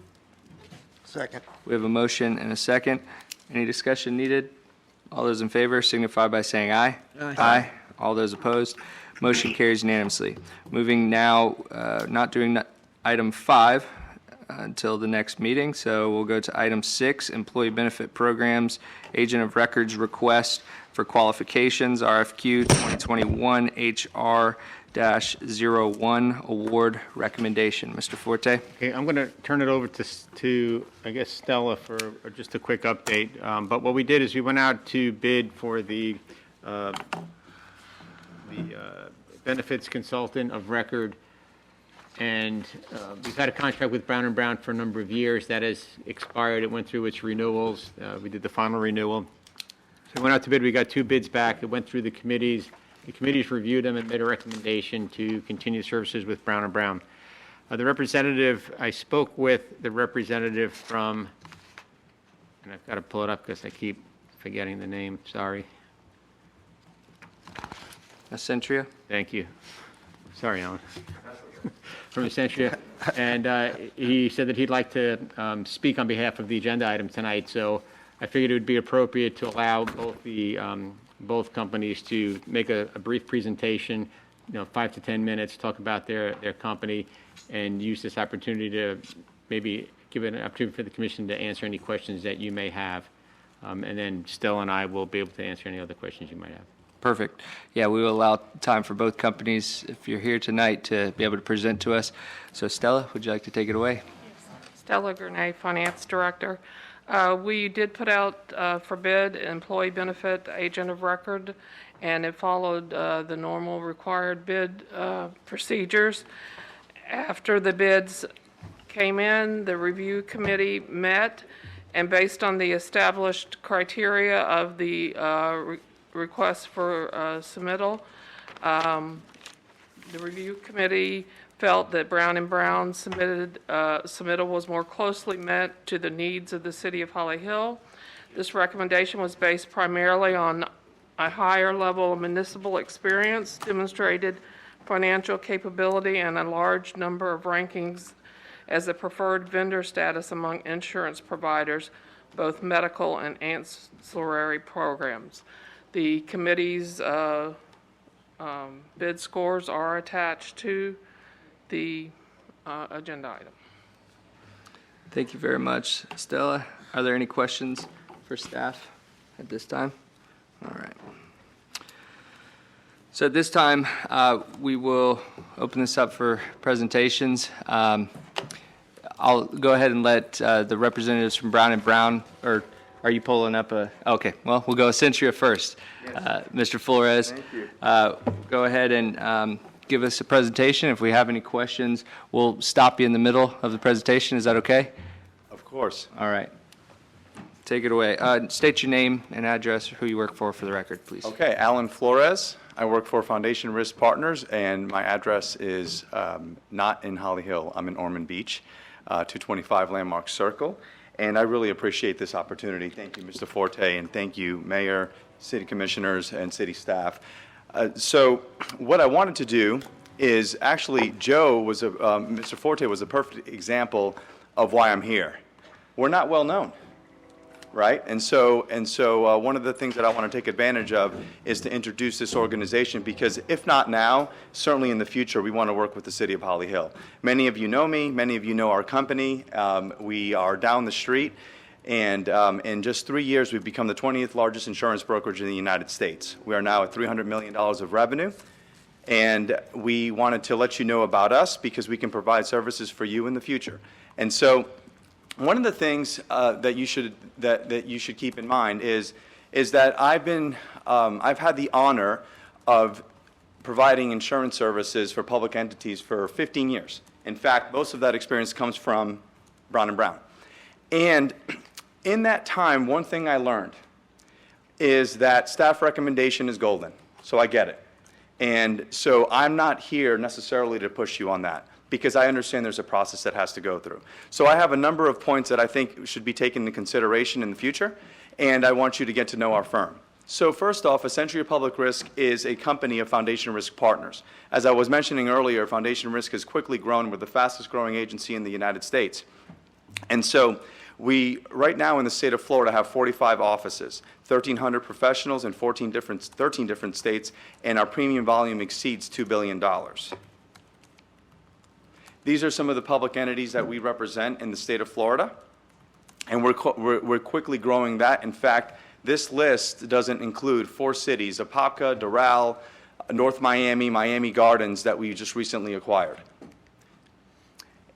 C: Second.
A: We have a motion and a second. Any discussion needed? All those in favor signify by saying aye.
K: Aye.
A: All those opposed, motion carries unanimously. Moving now, not doing item 5 until the next meeting, so we'll go to item 6, Employee Benefit Programs, Agent of Records Request for Qualifications, RFQ 2021 HR-01 Award Recommendation. Mr. Forte?
G: Okay, I'm going to turn it over to I guess, Stella for just a quick update. But what we did is we went out to bid for the benefits consultant of record, and we've had a contract with Brown & Brown for a number of years. That has expired. It went through its renewals. We did the final renewal. So we went out to bid. We got 2 bids back. It went through the committees. The committees reviewed them and made a recommendation to continue services with Brown & Brown. The representative, I spoke with the representative from, and I've got to pull it up because I keep forgetting the name. Sorry.
A: Accentria?
G: Thank you. Sorry, Alan. From Essentia, and he said that he'd like to speak on behalf of the agenda item tonight, so I figured it would be appropriate to allow both companies to make a brief presentation, 5 to 10 minutes, talk about their company, and use this opportunity to maybe give an opportunity for the commission to answer any questions that you may have, and then Stella and I will be able to answer any other questions you might have.
A: Perfect. Yeah, we will allow time for both companies, if you're here tonight, to be able to present to us. So Stella, would you like to take it away?
J: Stella Gurnay, Finance Director. We did put out for bid employee benefit agent of record, and it followed the normal required bid procedures. After the bids came in, the review committee met, and based on the established criteria of the request for submittal, the review committee felt that Brown & Brown submittal was more closely met to the needs of the city of Holly Hill. This recommendation was based primarily on a higher level of municipal experience, demonstrated financial capability, and a large number of rankings as a preferred vendor status among insurance providers, both medical and ancillary programs. The committee's bid scores are attached to the agenda item.
A: Thank you very much, Stella. Are there any questions for staff at this time? All right. So at this time, we will open this up for presentations. I'll go ahead and let the representatives from Brown & Brown, or are you pulling up a, okay, well, we'll go Essentia first. Yes. Mr. Flores. Thank you. Go ahead and give us a presentation. If we have any questions, we'll stop you in the middle of the presentation. Is that okay?
L: Of course.
A: All right. Take it away. State your name and address, who you work for the record, please.
L: Okay, Alan Flores. I work for Foundation Risk Partners, and my address is not in Holly Hill. I'm in Ormond Beach, 225 Landmark Circle. And I really appreciate this opportunity. Thank you, Mr. Forte, and thank you, Mayor, City Commissioners, and City staff. So what I wanted to do is actually, Mr. Forte was a perfect example of why I'm here. We're not well known, right? And so one of the things that I want to take advantage of is to introduce this organization, because if not now, certainly in the future, we want to work with the City of Holly Hill. Many of you know me. Many of you know our company. We are down the street, and in just 3 years, we've become the 20th largest insurance brokerage in the United States. We are now at $300 million of revenue. And we wanted to let you know about us because we can provide services for you in the future. And so one of the things that you should keep in mind is that I've had the honor of providing insurance services for public entities for 15 years. In fact, most of that experience comes from Brown & Brown. And in that time, one thing I learned is that staff recommendation is golden. So I get it. And so I'm not here necessarily to push you on that, because I understand there's a process that has to go through. So I have a number of points that I think should be taken into consideration in the future, and I want you to get to know our firm. So first off, Essentia Public Risk is a company of Foundation Risk Partners. As I was mentioning earlier, Foundation Risk has quickly grown. We're the fastest growing agency in the United States. And so we, right now in the state of Florida, have 45 offices, 1,300 professionals in 13 different states, and our premium volume exceeds $2 billion. These are some of the public entities that we represent in the state of Florida, and we're quickly growing that. In fact, this list doesn't include 4 cities, Apopka, Doral, North Miami, Miami Gardens, that we just recently acquired.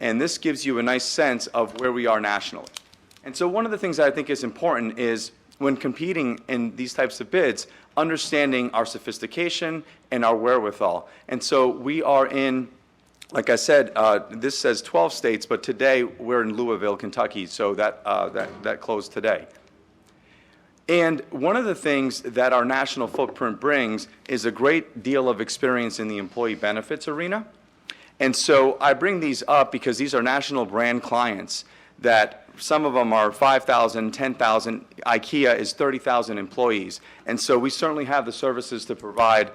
L: And this gives you a nice sense of where we are nationally. And so one of the things that I think is important is when competing in these types of bids, understanding our sophistication and our wherewithal. And so we are in, like I said, this says 12 states, but today we're in Louisville, Kentucky, so that closed today. And one of the things that our national footprint brings is a great deal of experience in the employee benefits arena. And so I bring these up because these are national brand clients that some of them are 5,000, 10,000. IKEA is 30,000 employees. And so we certainly have the services to provide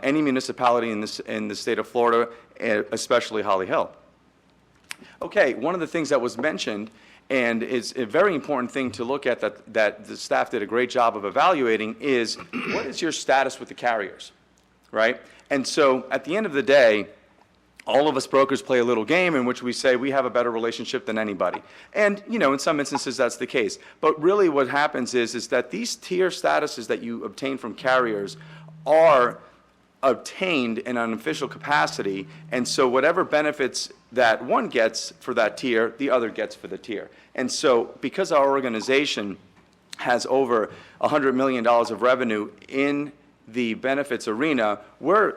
L: any municipality in the state of Florida, especially Holly Hill. Okay, one of the things that was mentioned, and is a very important thing to look at that the staff did a great job of evaluating, is what is your status with the carriers, right? And so at the end of the day, all of us brokers play a little game in which we say we have a better relationship than anybody. And, you know, in some instances that's the case. But really what happens is that these tier statuses that you obtain from carriers are obtained in an official capacity, and so whatever benefits that one gets for that tier, the other gets for the tier. And so because our organization has over $100 million of revenue in the benefits arena, we're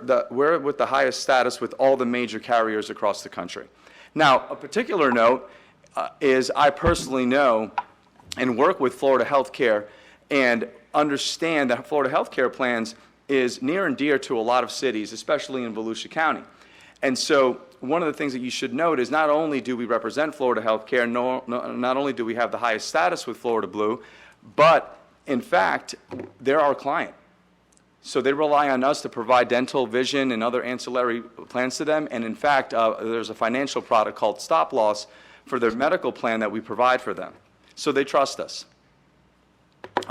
L: with the highest status with all the major carriers across the country. Now, a particular note is I personally know and work with Florida Healthcare and understand that Florida Healthcare plans is near and dear to a lot of cities, especially in Volusia County. And so one of the things that you should note is not only do we represent Florida Healthcare, not only do we have the highest status with Florida Blue, but in fact, they're our client. So they rely on us to provide dental, vision, and other ancillary plans to them. And in fact, there's a financial product called Stop Loss for their medical plan that we provide for them. So they trust us.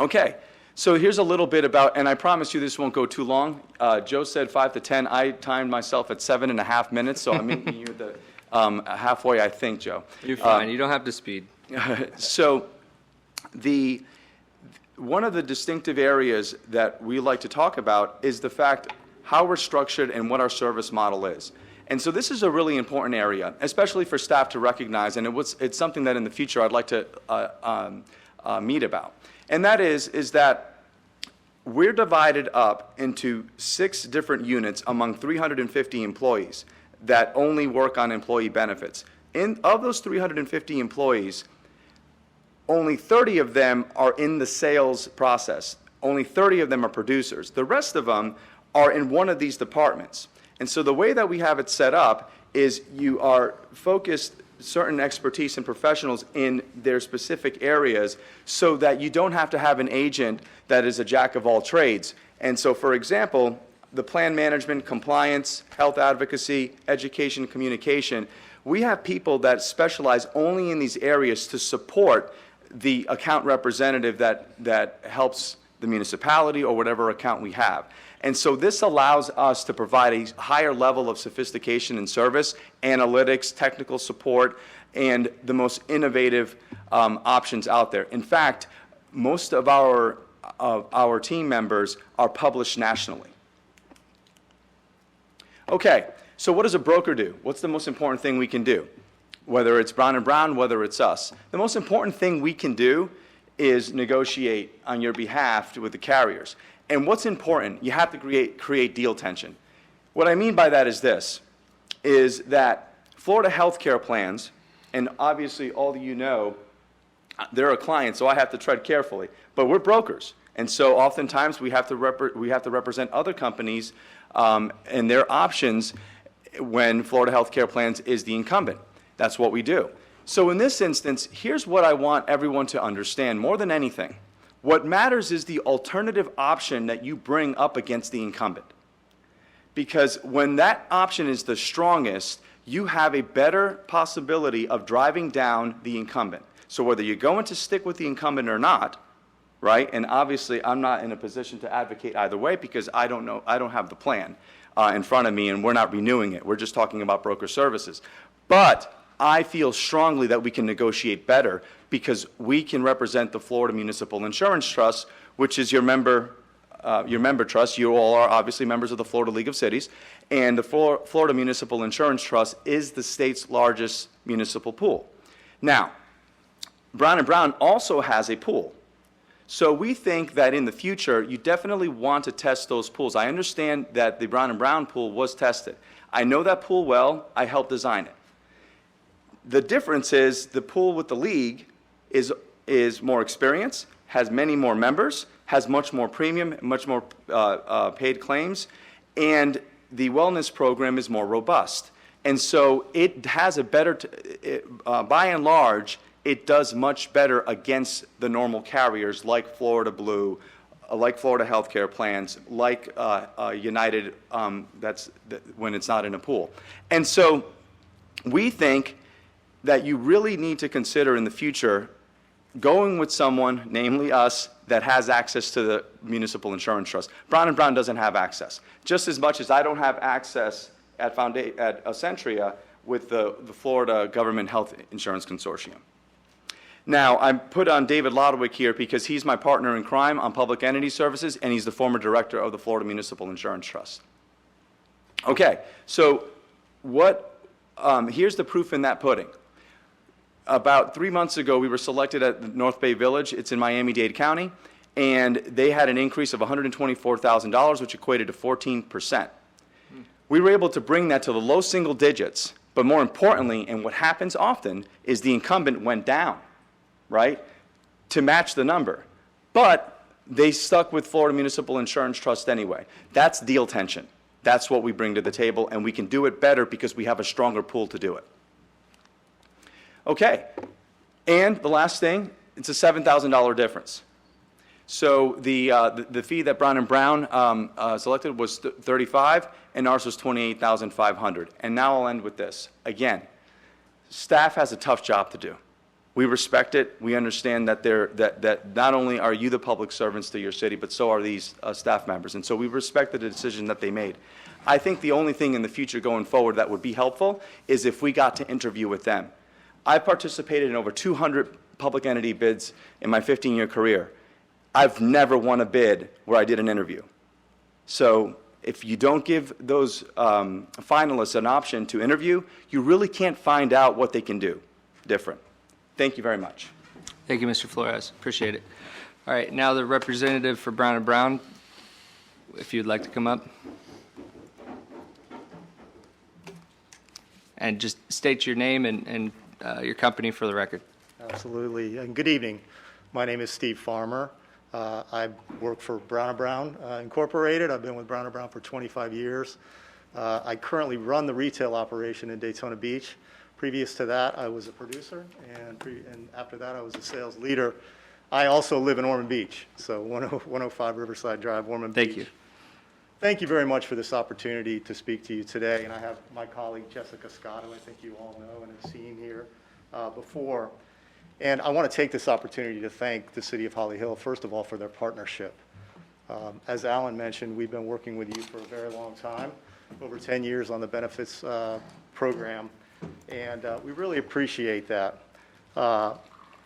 L: Okay. So here's a little bit about, and I promise you this won't go too long. Joe said 5 to 10. I timed myself at 7.5 minutes, so I'm meeting you at the halfway, I think, Joe.
A: You're fine. You don't have to speed.
L: So one of the distinctive areas that we like to talk about is the fact how we're structured and what our service model is. And so this is a really important area, especially for staff to recognize, and it's something that in the future I'd like to meet about. And that is that we're divided up into 6 different units among 350 employees that only work on employee benefits. Of those 350 employees, only 30 of them are in the sales process. Only 30 of them are producers. The rest of them are in one of these departments. And so the way that we have it set up is you are focused certain expertise and professionals in their specific areas so that you don't have to have an agent that is a jack of all trades. And so, for example, the plan management, compliance, health advocacy, education, communication, we have people that specialize only in these areas to support the account representative that helps the municipality or whatever account we have. And so this allows us to provide a higher level of sophistication in service, analytics, technical support, and the most innovative options out there. In fact, most of our team members are published nationally. Okay, so what does a broker do? What's the most important thing we can do? Whether it's Brown & Brown, whether it's us. The most important thing we can do is negotiate on your behalf with the carriers. And what's important, you have to create deal tension. What I mean by that is this, is that Florida healthcare plans, and obviously all of you know, they're a client, so I have to tread carefully, but we're brokers. And so oftentimes we have to represent other companies and their options when Florida healthcare plans is the incumbent. That's what we do. So in this instance, here's what I want everyone to understand more than anything. What matters is the alternative option that you bring up against the incumbent. Because when that option is the strongest, you have a better possibility of driving down the incumbent. So whether you're going to stick with the incumbent or not, right? And obviously, I'm not in a position to advocate either way because I don't know, I don't have the plan in front of me, and we're not renewing it. We're just talking about broker services. But I feel strongly that we can negotiate better because we can represent the Florida Municipal Insurance Trust, which is your member trust. You all are obviously members of the Florida League of Cities, and the Florida Municipal Insurance Trust is the state's largest municipal pool. Now, Brown & Brown also has a pool. So we think that in the future, you definitely want to test those pools. I understand that the Brown & Brown pool was tested. I know that pool well. I helped design it. The difference is the pool with the league is more experienced, has many more members, has much more premium, much more paid claims, and the wellness program is more robust. And so it has a better, by and large, it does much better against the normal carriers like Florida Blue, like Florida Healthcare Plans, like United, when it's not in a pool. And so we think that you really need to consider in the future going with someone, namely us, that has access to the Municipal Insurance Trust. Brown & Brown doesn't have access. Just as much as I don't have access at Accentria with the Florida Government Health Insurance Consortium. Now, I put on David Lodowick here because he's my partner in crime on public entity services, and he's the former director of the Florida Municipal Insurance Trust. Okay, so here's the proof in that pudding. About 3 months ago, we were selected at the North Bay Village. It's in Miami-Dade County, and they had an increase of $124,000, which equated to 14%. We were able to bring that to the low single digits, but more importantly, and what happens often, is the incumbent went down, right, to match the number. But they stuck with Florida Municipal Insurance Trust anyway. That's deal tension. That's what we bring to the table, and we can do it better because we have a stronger pool to do it. Okay, and the last thing, it's a $7,000 difference. So the fee that Brown & Brown selected was $35,000, and ours was $28,500. And now I'll end with this. Again, staff has a tough job to do. We respect it. We understand that that not only are you the public servants to your city, but so are these staff members. And so we respect the decision that they made. I think the only thing in the future going forward that would be helpful is if we got to interview with them. I participated in over 200 public entity bids in my 15-year career. I've never won a bid where I did an interview. So if you don't give those finalists an option to interview, you really can't find out what they can do different. Thank you very much.
A: Thank you, Mr. Flores. Appreciate it. All right, now the representative for Brown & Brown, if you'd like to come up. And just state your name and your company for the record.
M: Absolutely. And good evening. My name is Steve Farmer. I work for Brown & Brown Incorporated. I've been with Brown & Brown for 25 years. I currently run the retail operation in Daytona Beach. Previous to that, I was a producer, and after that, I was a sales leader. I also live in Ormond Beach, so 105 Riverside Drive, Ormond Beach.
A: Thank you.
M: Thank you very much for this opportunity to speak to you today. And I have my colleague Jessica Scott, who I think you all know and have seen here before. And I want to take this opportunity to thank the City of Holly Hill, first of all, for their partnership. As Alan mentioned, we've been working with you for a very long time, over 10 years on the benefits program, and we really appreciate that.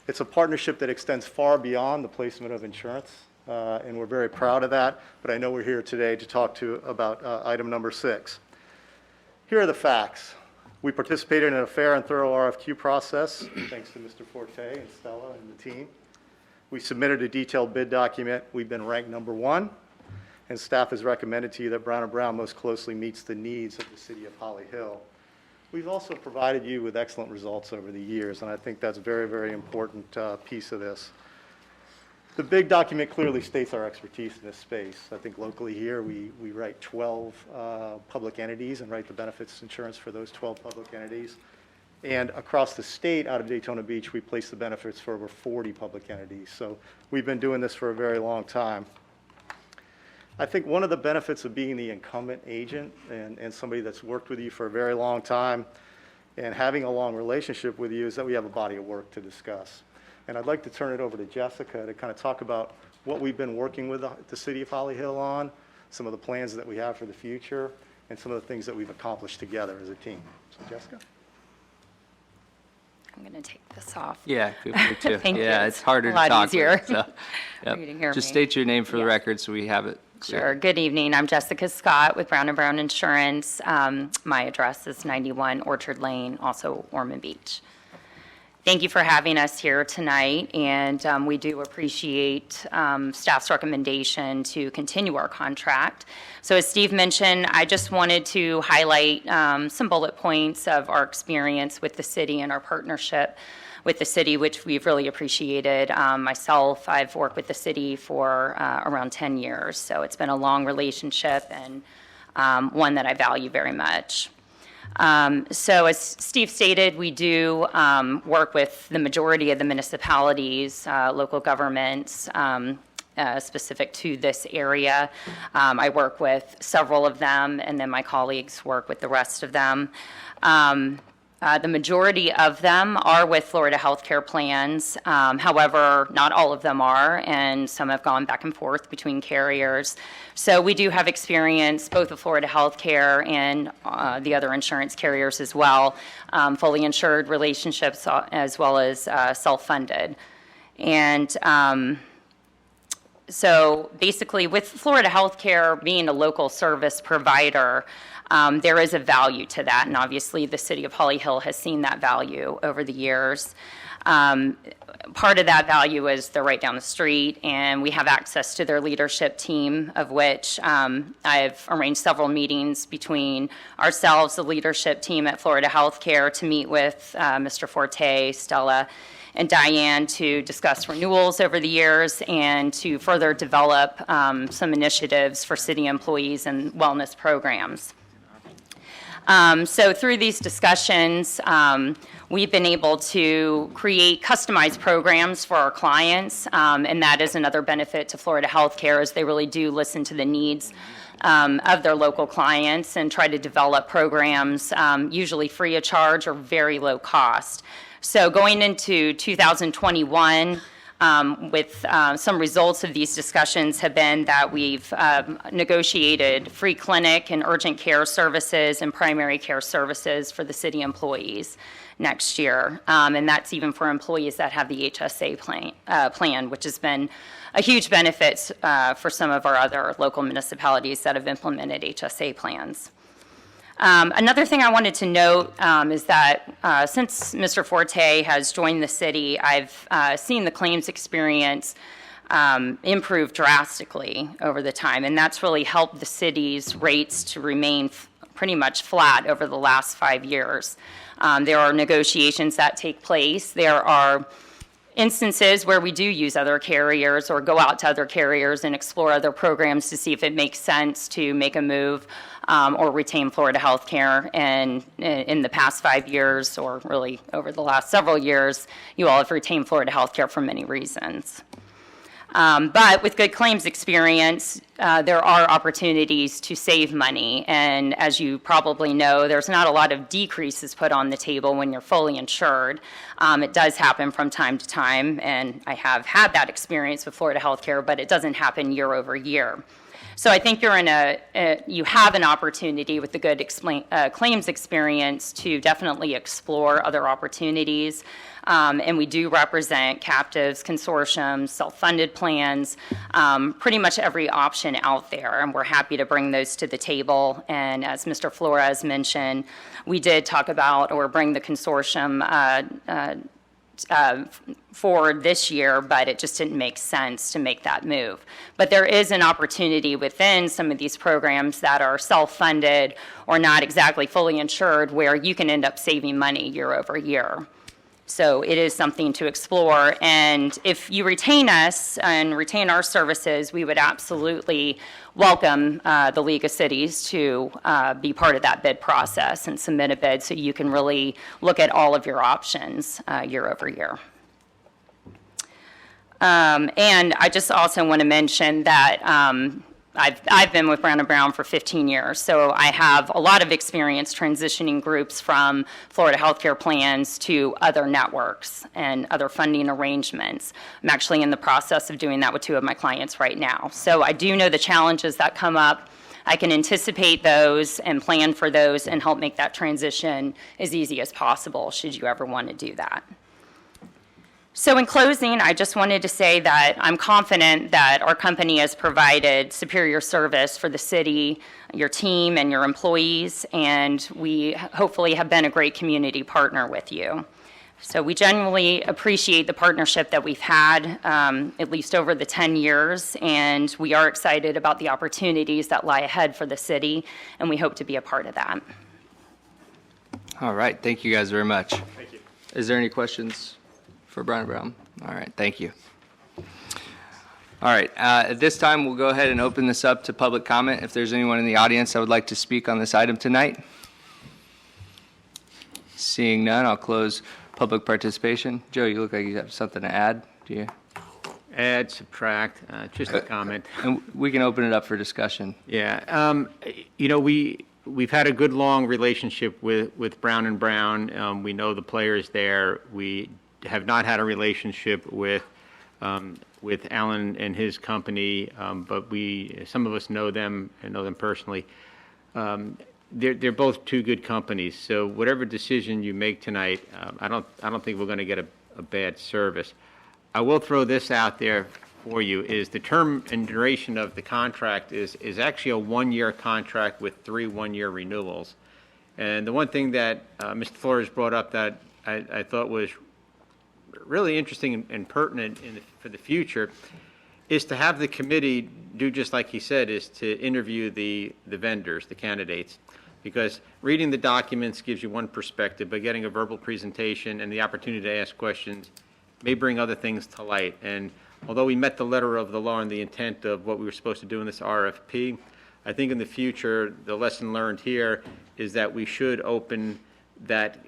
M: It's a partnership that extends far beyond the placement of insurance. And we're very proud of that, but I know we're here today to talk about item number 6. Here are the facts. We participated in a fair and thorough RFQ process, thanks to Mr. Forte and Stella and the team. We submitted a detailed bid document. We've been ranked #1, and staff has recommended to you that Brown & Brown most closely meets the needs of the city of Holly Hill. We've also provided you with excellent results over the years, and I think that's a very, very important piece of this. The big document clearly states our expertise in this space. I think locally here, we write 12 public entities and write the benefits insurance for those 12 public entities. And across the state, out of Daytona Beach, we place the benefits for over 40 public entities. So we've been doing this for a very long time. I think one of the benefits of being the incumbent agent and somebody that's worked with you for a very long time and having a long relationship with you is that we have a body of work to discuss. And I'd like to turn it over to Jessica to kind of talk about what we've been working with the city of Holly Hill on, some of the plans that we have for the future, and some of the things that we've accomplished together as a team. So Jessica?
N: I'm going to take this off.
A: Yeah, feel free to.
N: Thank you.
A: Yeah, it's harder
N: a
A: to
N: lot
A: talk
N: easier
A: with, so, yep.
N: for you to hear
A: Just
N: me.
A: state your name for the record so we have it clear.
N: Sure. Good evening. I'm Jessica Scott with Brown & Brown Insurance. My address is 91 Orchard Lane, also Ormond Beach. Thank you for having us here tonight, and we do appreciate staff's recommendation to continue our contract. So as Steve mentioned, I just wanted to highlight some bullet points of our experience with the city and our partnership with the city, which we've really appreciated. Myself, I've worked with the city for around 10 years, so it's been a long relationship and one that I value very much. So as Steve stated, we do work with the majority of the municipalities, local governments, specific to this area. I work with several of them, and then my colleagues work with the rest of them. The majority of them are with Florida Healthcare plans. However, not all of them are, and some have gone back and forth between carriers. So we do have experience both with Florida Healthcare and the other insurance carriers as well, fully insured relationships as well as self-funded. And so basically with Florida Healthcare being a local service provider, there is a value to that, and obviously the city of Holly Hill has seen that value over the years. Part of that value is they're right down the street, and we have access to their leadership team, of which I've arranged several meetings between ourselves, the leadership team at Florida Healthcare, to meet with Mr. Forte, Stella, and Diane to discuss renewals over the years and to further develop some initiatives for city employees and wellness programs. So through these discussions, we've been able to create customized programs for our clients, and that is another benefit to Florida Healthcare, as they really do listen to the needs of their local clients and try to develop programs, usually free of charge or very low cost. So going into 2021, with some results of these discussions have been that we've negotiated free clinic and urgent care services and primary care services for the city employees next year. And that's even for employees that have the HSA plan, which has been a huge benefit for some of our other local municipalities that have implemented HSA plans. Another thing I wanted to note is that since Mr. Forte has joined the city, I've seen the claims experience improve drastically over the time, and that's really helped the city's rates to remain pretty much flat over the last 5 years. There are negotiations that take place. There are instances where we do use other carriers or go out to other carriers and explore other programs to see if it makes sense to make a move or retain Florida Healthcare. And in the past 5 years, or really over the last several years, you all have retained Florida Healthcare for many reasons. But with good claims experience, there are opportunities to save money. And as you probably know, there's not a lot of decreases put on the table when you're fully insured. It does happen from time to time, and I have had that experience with Florida Healthcare, but it doesn't happen year over year. So I think you're in you have an opportunity with the good claims experience to definitely explore other opportunities. And we do represent captives, consortiums, self-funded plans, pretty much every option out there. And we're happy to bring those to the table. And as Mr. Flores mentioned, we did talk about or bring the consortium forward this year, but it just didn't make sense to make that move. But there is an opportunity within some of these programs that are self-funded or not exactly fully insured where you can end up saving money year over year. So it is something to explore. And if you retain us and retain our services, we would absolutely welcome the League of Cities to be part of that bid process and submit a bid so you can really look at all of your options year over year. And I just also want to mention that I've been with Brown & Brown for 15 years, so I have a lot of experience transitioning groups from Florida healthcare plans to other networks and other funding arrangements. I'm actually in the process of doing that with 2 of my clients right now. So I do know the challenges that come up. I can anticipate those and plan for those and help make that transition as easy as possible should you ever want to do that. So in closing, I just wanted to say that I'm confident that our company has provided superior service for the city, your team, and your employees, and we hopefully have been a great community partner with you. So we genuinely appreciate the partnership that we've had, at least over the 10 years, and we are excited about the opportunities that lie ahead for the city, and we hope to be a part of that.
A: All right, thank you guys very much.
M: Thank you.
A: Is there any questions for Brown & Brown? All right, thank you. All right, at this time, we'll go ahead and open this up to public comment. If there's anyone in the audience that would like to speak on this item tonight. Seeing none, I'll close public participation. Joe, you look like you have something to add. Do you?
G: Add, subtract, just a comment.
A: And we can open it up for discussion.
G: Yeah, you know, we've had a good long relationship with Brown & Brown. We know the players there. We have not had a relationship with Alan and his company, but some of us know them and know them personally. They're both 2 good companies. So whatever decision you make tonight, I don't think we're going to get a bad service. I will throw this out there for you: is the term and duration of the contract is actually a 1-year contract with 3 one-year renewals. And the one thing that Mr. Flores brought up that I thought was really interesting and pertinent for the future is to have the committee do just like he said, is to interview the vendors, the candidates, because reading the documents gives you one perspective, but getting a verbal presentation and the opportunity to ask questions may bring other things to light. And although we met the letter of the law and the intent of what we were supposed to do in this RFP, I think in the future, the lesson learned here is that we should open that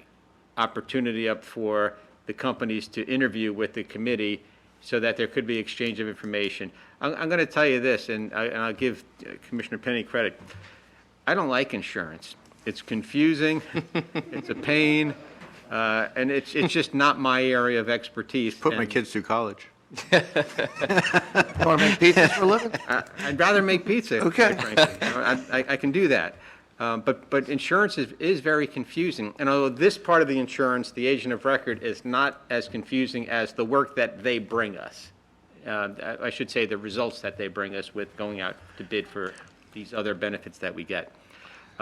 G: opportunity up for the companies to interview with the committee so that there could be exchange of information. I'm going to tell you this, and I'll give Commissioner Penny credit. I don't like insurance. It's confusing, it's a pain, and it's just not my area of expertise.
E: Put my kids through college.
D: You want to make pizzas for a living?
G: I'd rather make pizza.
D: Okay.
G: Frankly. I can do that. But insurance is very confusing. And although this part of the insurance, the agent of record, is not as confusing as the work that they bring us. I should say the results that they bring us with going out to bid for these other benefits that we get.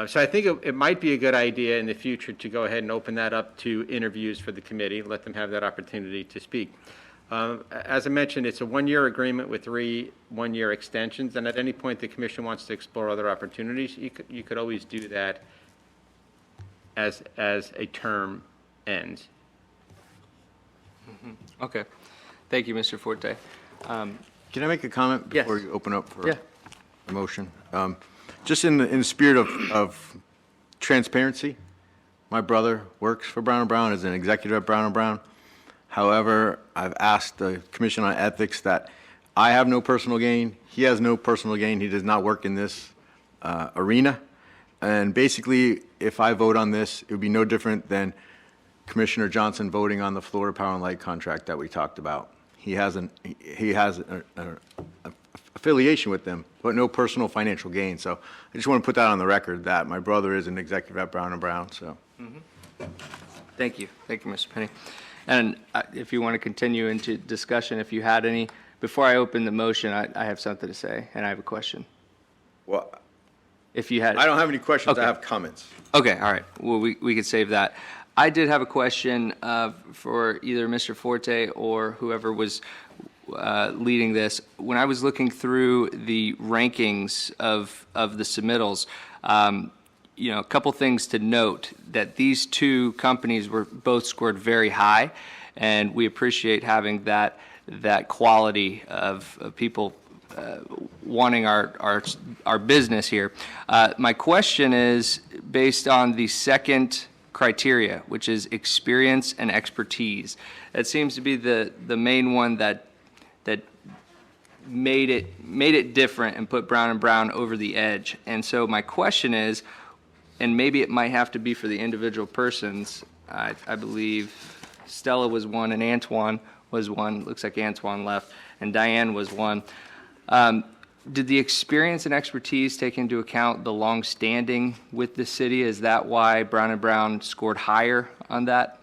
G: So I think it might be a good idea in the future to go ahead and open that up to interviews for the committee, let them have that opportunity to speak. As I mentioned, it's a 1-year agreement with 3 one-year extensions, and at any point the commission wants to explore other opportunities, you could always do that as a term ends.
A: Mm-hmm. Okay. Thank you, Mr. Forte.
E: Can I make a comment
A: Yes.
E: before you open up for a motion? Just in the spirit of transparency, my brother works for Brown & Brown as an executive at Brown & Brown. However, I've asked the Commission on Ethics that I have no personal gain. He has no personal gain. He does not work in this arena. And basically, if I vote on this, it would be no different than Commissioner Johnson voting on the Florida Power and Light contract that we talked about. He has a affiliation with them, but no personal financial gain. So I just want to put that on the record that my brother is an executive at Brown & Brown, so.
A: Thank you. Thank you, Mr. Penny. And if you want to continue into discussion, if you had any, before I open the motion, I have something to say, and I have a question.
E: Well,
A: If you had.
E: I don't have any questions,
A: Okay.
E: I have comments.
A: Okay, all right. Well, we could save that. I did have a question for either Mr. Forte or whoever was leading this. When I was looking through the rankings of the submittals, a couple things to note, that these two companies were both scored very high, and we appreciate having that quality of people wanting our business here. My question is based on the second criteria, which is experience and expertise. That seems to be the main one that made it different and put Brown & Brown over the edge. And so my question is, and maybe it might have to be for the individual persons, I believe Stella was one and Antoine was one. Looks like Antoine left, and Diane was one. Did the experience and expertise take into account the long-standing with the city? Is that why Brown & Brown scored higher on that?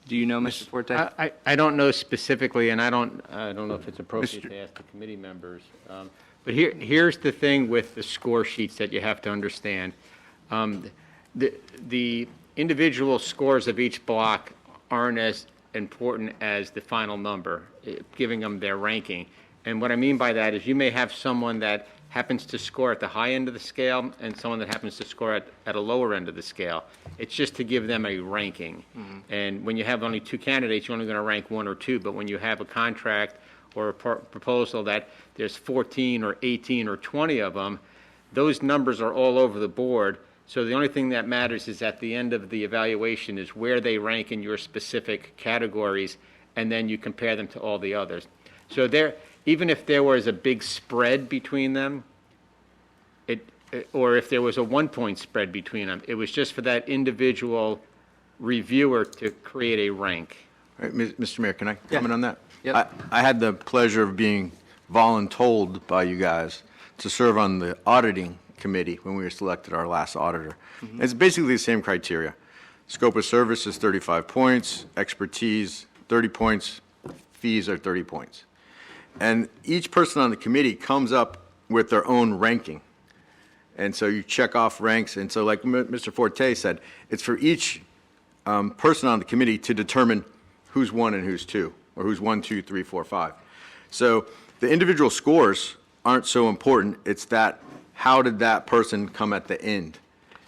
A: Do you know, Mr. Forte?
G: I don't know specifically, and I don't know if it's appropriate to ask the committee members. But here's the thing with the score sheets that you have to understand. The individual scores of each block aren't as important as the final number, giving them their ranking. And what I mean by that is you may have someone that happens to score at the high end of the scale and someone that happens to score at a lower end of the scale. It's just to give them a ranking. And when you have only two candidates, you're only going to rank one or two. But when you have a contract or a proposal that there's 14 or 18 or 20 of them, those numbers are all over the board. So the only thing that matters is at the end of the evaluation is where they rank in your specific categories, and then you compare them to all the others. So even if there was a big spread between them, or if there was a 1-point spread between them, it was just for that individual reviewer to create a rank.
E: All right, Mr. Mayor, can I comment on that?
A: Yep.
E: I had the pleasure of being voluntold by you guys to serve on the auditing committee when we were selected our last auditor. It's basically the same criteria. Scope of service is 35 points, expertise 30 points, fees are 30 points. And each person on the committee comes up with their own ranking. And so you check off ranks. And so like Mr. Forte said, it's for each person on the committee to determine who's one and who's two, or who's 1, 2, 3, 4, 5. So the individual scores aren't so important. It's that how did that person come at the end?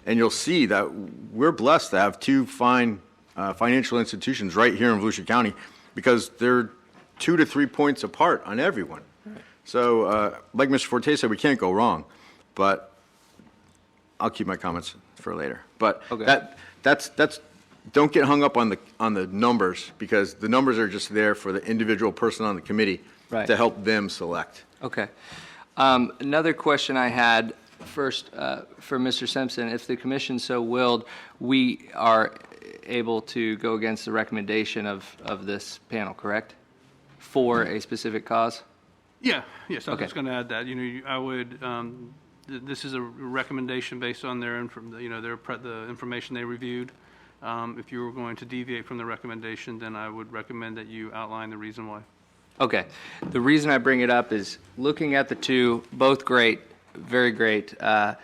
E: And you'll see that we're blessed to have two fine financial institutions right here in Volusia County because they're 2 to 3 points apart on everyone. So like Mr. Forte said, we can't go wrong, but I'll keep my comments for later. But that's don't get hung up on the numbers because the numbers are just there for the individual person on the committee to help them select.
A: Okay. Another question I had first for Mr. Simpson, if the commission so willed, we are able to go against the recommendation of this panel, correct? For a specific cause?
H: Yes, I was
A: Okay.
H: just going to add that. I would, this is a recommendation based on their, the information they reviewed. If you were going to deviate from the recommendation, then I would recommend that you outline the reason why.
A: Okay. The reason I bring it up is looking at the two, both great, very great, but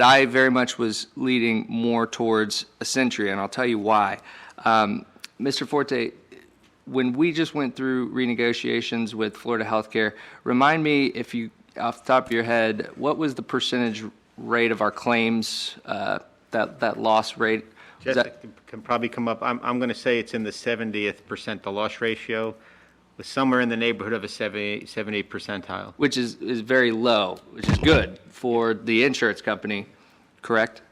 A: I very much was leading more towards Accentria, and I'll tell you why. Mr. Forte, when we just went through renegotiations with Florida Healthcare, remind me, if you, off the top of your head, what was the percentage rate of our claims, that loss rate?
G: Jessica can probably come up. I'm going to say it's in the 70th percent, the loss ratio, was somewhere in the neighborhood of a 78 percentile.
A: Which is very low, which is good for the insurance company, correct?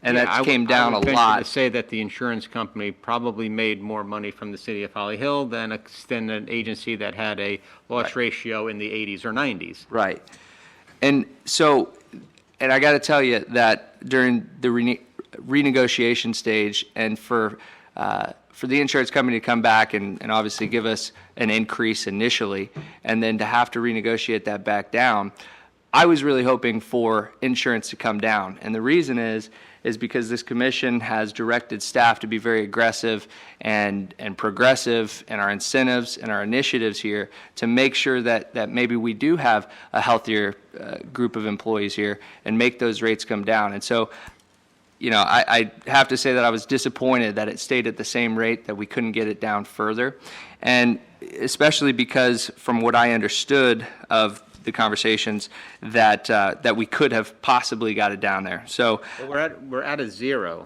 A: And
G: Yeah,
A: that came down a
G: I would venture
A: lot.
G: to say that the insurance company probably made more money from the city of Holly Hill than an agency that had a loss ratio in the 80s or 90s.
A: Right. And so, and I got to tell you that during the renegotiation stage and for for the insurance company to come back and obviously give us an increase initially, and then to have to renegotiate that back down, I was really hoping for insurance to come down. And the reason is because this commission has directed staff to be very aggressive and progressive in our incentives and our initiatives here to make sure that maybe we do have a healthier group of employees here and make those rates come down. And so, I have to say that I was disappointed that it stayed at the same rate, that we couldn't get it down further. And especially because from what I understood of the conversations, that we could have possibly got it down there. So
G: We're at a 0%.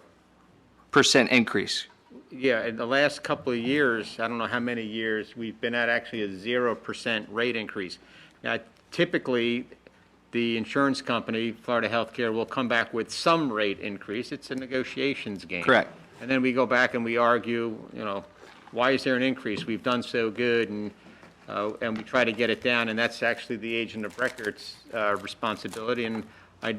A: Increase.
G: Yeah, in the last couple of years, I don't know how many years, we've been at actually a 0% rate increase. Now, typically, the insurance company, Florida Healthcare, will come back with some rate increase. It's a negotiations game.
A: Correct.
G: And then we go back and we argue, why is there an increase? We've done so good, and we try to get it down, and that's actually the agent of record's responsibility. And I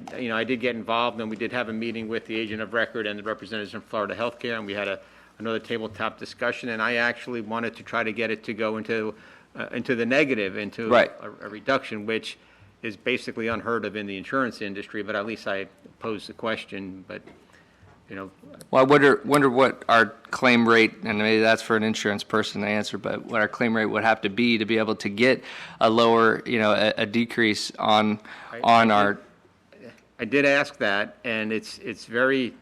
G: did get involved, and we did have a meeting with the agent of record and the representatives from Florida Healthcare, and we had another tabletop discussion, and I actually wanted to try to get it to go into the negative, into
A: Right.
G: a reduction, which is basically unheard of in the insurance industry, but at least I posed the question, but,
A: Well, I wonder what our claim rate, and maybe that's for an insurance person to answer, but what our claim rate would have to be able to get a lower, a decrease on our.
G: I did ask that, and it's very,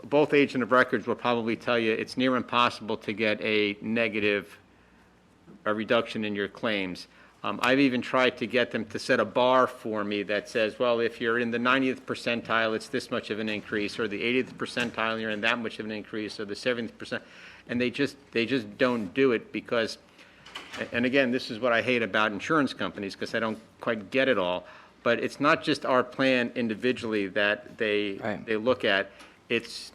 G: both agent of records will probably tell you it's near impossible to get a reduction in your claims. I've even tried to get them to set a bar for me that says, well, if you're in the 90th percentile, it's this much of an increase, or the 80th percentile, you're in that much of an increase, or the 70th percent, and they just don't do it because, and again, this is what I hate about insurance companies, because I don't quite get it all, but it's not just our plan individually that they look at, it's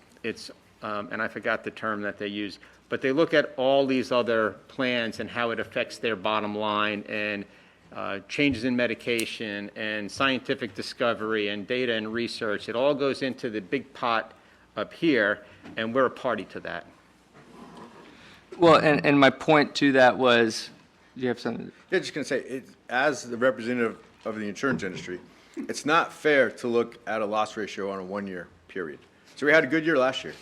G: and I forgot the term that they use, but they look at all these other plans and how it affects their bottom line, and changes in medication and scientific discovery and data and research. It all goes into the big pot up here, and we're a party to that.
A: Well, and my point to that was, do you have something?
E: Yeah, just going to say, as the representative of the insurance industry, it's not fair to look at a loss ratio on a 1-year period. So we had a good year last year.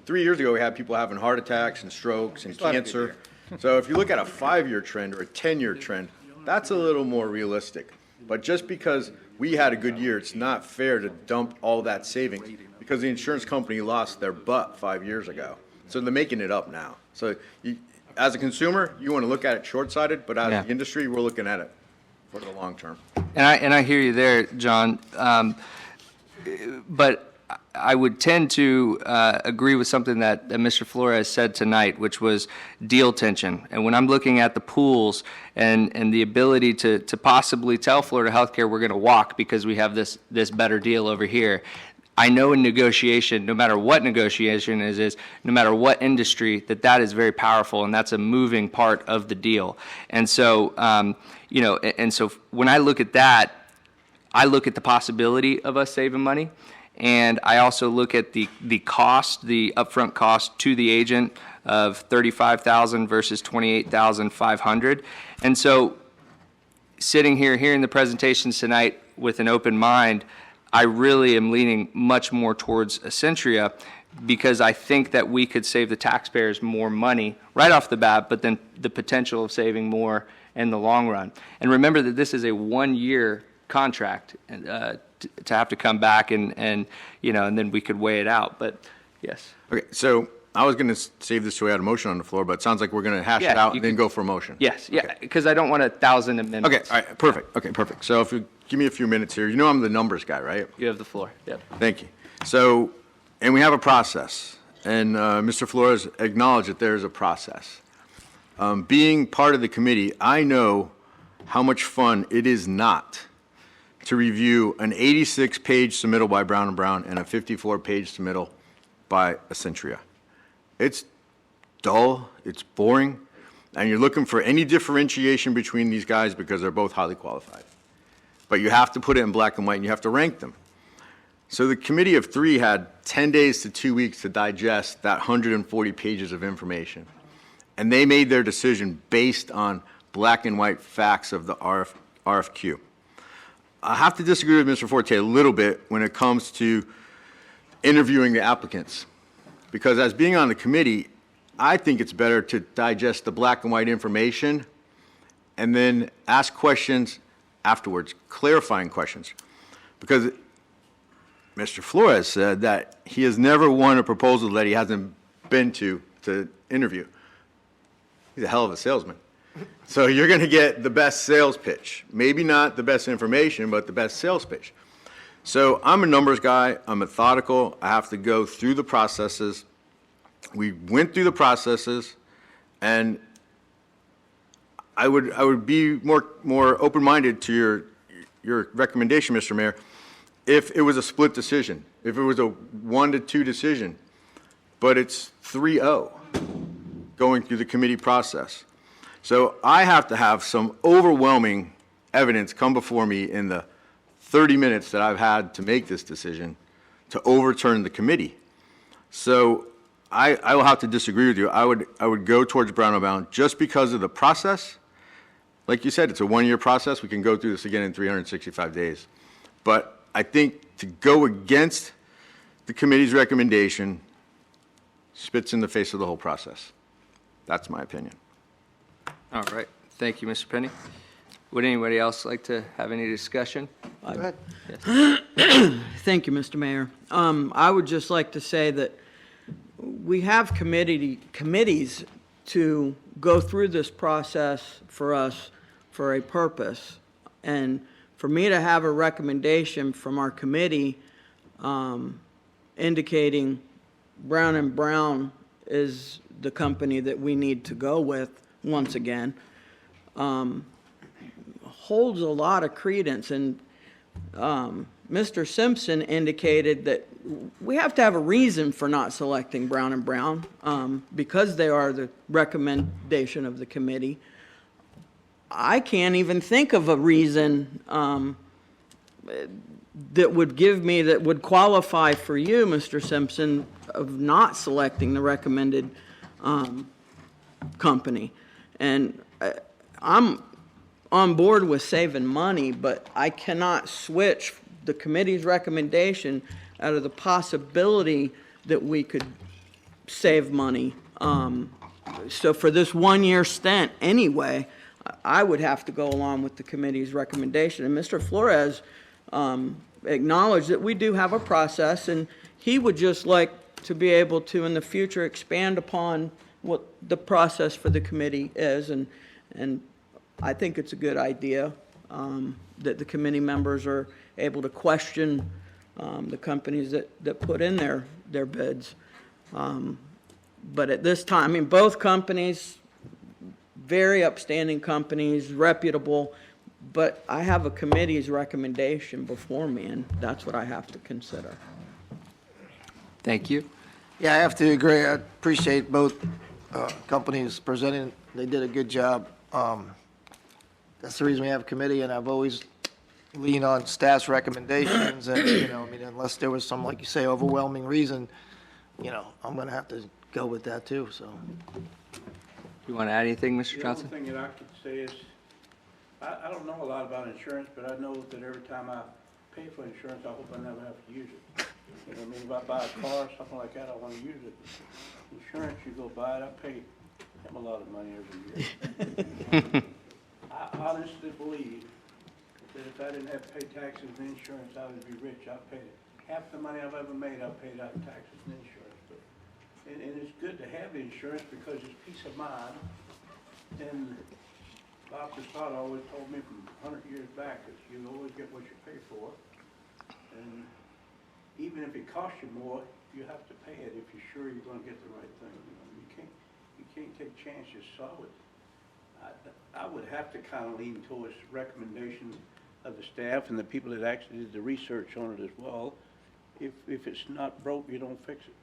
E: 3 years ago, we had people having heart attacks and strokes and cancer. So if you look at a 5-year trend or a 10-year trend, that's a little more realistic. But just because we had a good year, it's not fair to dump all that savings because the insurance company lost their butt 5 years ago. So they're making it up now. So as a consumer, you want to look at it short-sighted, but as the industry, we're looking at it for the long term.
A: And I hear you there, John. But I would tend to agree with something that Mr. Flores said tonight, which was deal tension. And when I'm looking at the pools and the ability to possibly tell Florida Healthcare we're going to walk because we have this better deal over here, I know in negotiation, no matter what negotiation is no matter what industry, that is very powerful, and that's a moving part of the deal. And so, and so when I look at that, I look at the possibility of us saving money. And I also look at the cost, the upfront cost to the agent of $35,000 versus $28,500. And so sitting here hearing the presentations tonight with an open mind, I really am leaning much more towards Essentia because I think that we could save the taxpayers more money right off the bat, but then the potential of saving more in the long run. And remember that this is a 1-year contract, to have to come back and and then we could weigh it out. But yes.
E: Okay, so I was going to save this so we had a motion on the floor, but it sounds like we're going to hash it out and then go for a motion.
A: Yes, because I don't want 1,000 amendments.
E: Okay, all right, perfect. Okay, perfect. So if you give me a few minutes here, I'm the numbers guy, right?
A: You have the floor. Yep.
E: Thank you. So, and we have a process, and Mr. Flores acknowledged that there is a process. Being part of the committee, I know how much fun it is not to review an 86-page submittal by Brown & Brown and a 54-page submittal by Essentia. It's dull, it's boring, and you're looking for any differentiation between these guys because they're both highly qualified. But you have to put it in black and white, and you have to rank them. So the committee of three had 10 days to 2 weeks to digest that 140 pages of information. And they made their decision based on black and white facts of the RFQ. I have to disagree with Mr. Forte a little bit when it comes to interviewing the applicants. Because as being on the committee, I think it's better to digest the black and white information and then ask questions afterwards, clarifying questions. Because Mr. Flores said that he has never won a proposal that he hasn't been to interview. He's a hell of a salesman. So you're going to get the best sales pitch. Maybe not the best information, but the best sales pitch. So I'm a numbers guy. I'm methodical. I have to go through the processes. We went through the processes, and I would be more open-minded to your recommendation, Mr. Mayor, if it was a split decision, if it was a 1-2 decision, but it's 3-0 going through the committee process. So I have to have some overwhelming evidence come before me in the 30 minutes that I've had to make this decision to overturn the committee. So I will have to disagree with you. I would go towards Brown & Brown just because of the process. Like you said, it's a 1-year process. We can go through this again in 365 days. But I think to go against the committee's recommendation spits in the face of the whole process. That's my opinion.
A: All right. Thank you, Mr. Penny. Would anybody else like to have any discussion?
D: Go ahead.
K: Thank you, Mr. Mayor. I would just like to say that we have committees to go through this process for us for a purpose. And for me to have a recommendation from our committee indicating Brown & Brown is the company that we need to go with once again, holds a lot of credence. And Mr. Simpson indicated that we have to have a reason for not selecting Brown & Brown because they are the recommendation of the committee. I can't even think of a reason that would qualify for you, Mr. Simpson, of not selecting the recommended company. And I'm on board with saving money, but I cannot switch the committee's recommendation out of the possibility that we could save money. So for this 1-year stint anyway, I would have to go along with the committee's recommendation. And Mr. Flores acknowledged that we do have a process, and he would just like to be able to, in the future, expand upon what the process for the committee is. And I think it's a good idea that the committee members are able to question the companies that put in their bids. But at this time, I mean, both companies, very upstanding companies, reputable, but I have a committee's recommendation before me, and that's what I have to consider.
A: Thank you.
D: Yeah, I have to agree. I appreciate both companies presenting. They did a good job. That's the reason we have a committee, and I've always leaned on staff's recommendations. And, I mean, unless there was some, like you say, overwhelming reason, I'm going to have to go with that too, so.
A: You want to add anything, Mr. Johnson?
I: The only thing that I could say is, I don't know a lot about insurance, but I know that every time I pay for insurance, I hope I never have to use it. You know what I mean? If I buy a car or something like that, I want to use it. Insurance, you go buy it, I pay him a lot of money every year. I honestly believe that if I didn't have to pay taxes and insurance, I would be rich. I've paid it. Half the money I've ever made, I've paid out in taxes and insurance. But, and it's good to have the insurance because it's peace of mind. And Bob Casada always told me from 100 years back that you always get what you pay for. And even if it costs you more, you have to pay it if you're sure you're going to get the right thing. You can't take chances. So I would have to kind of lean towards recommendations of the staff and the people that actually did the research on it as well. If it's not broke, you don't fix it.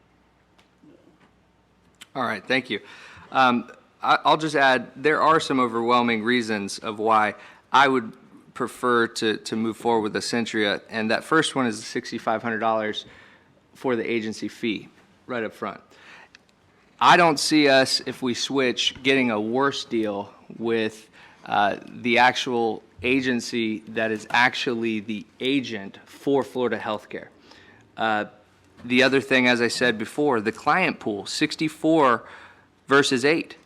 A: All right, thank you. I'll just add, there are some overwhelming reasons of why I would prefer to move forward with Essentia, and that first one is the $6,500 for the agency fee right up front. I don't see us, if we switch, getting a worse deal with the actual agency that is actually the agent for Florida Healthcare. The other thing, as I said before, the client pool, 64 versus 8.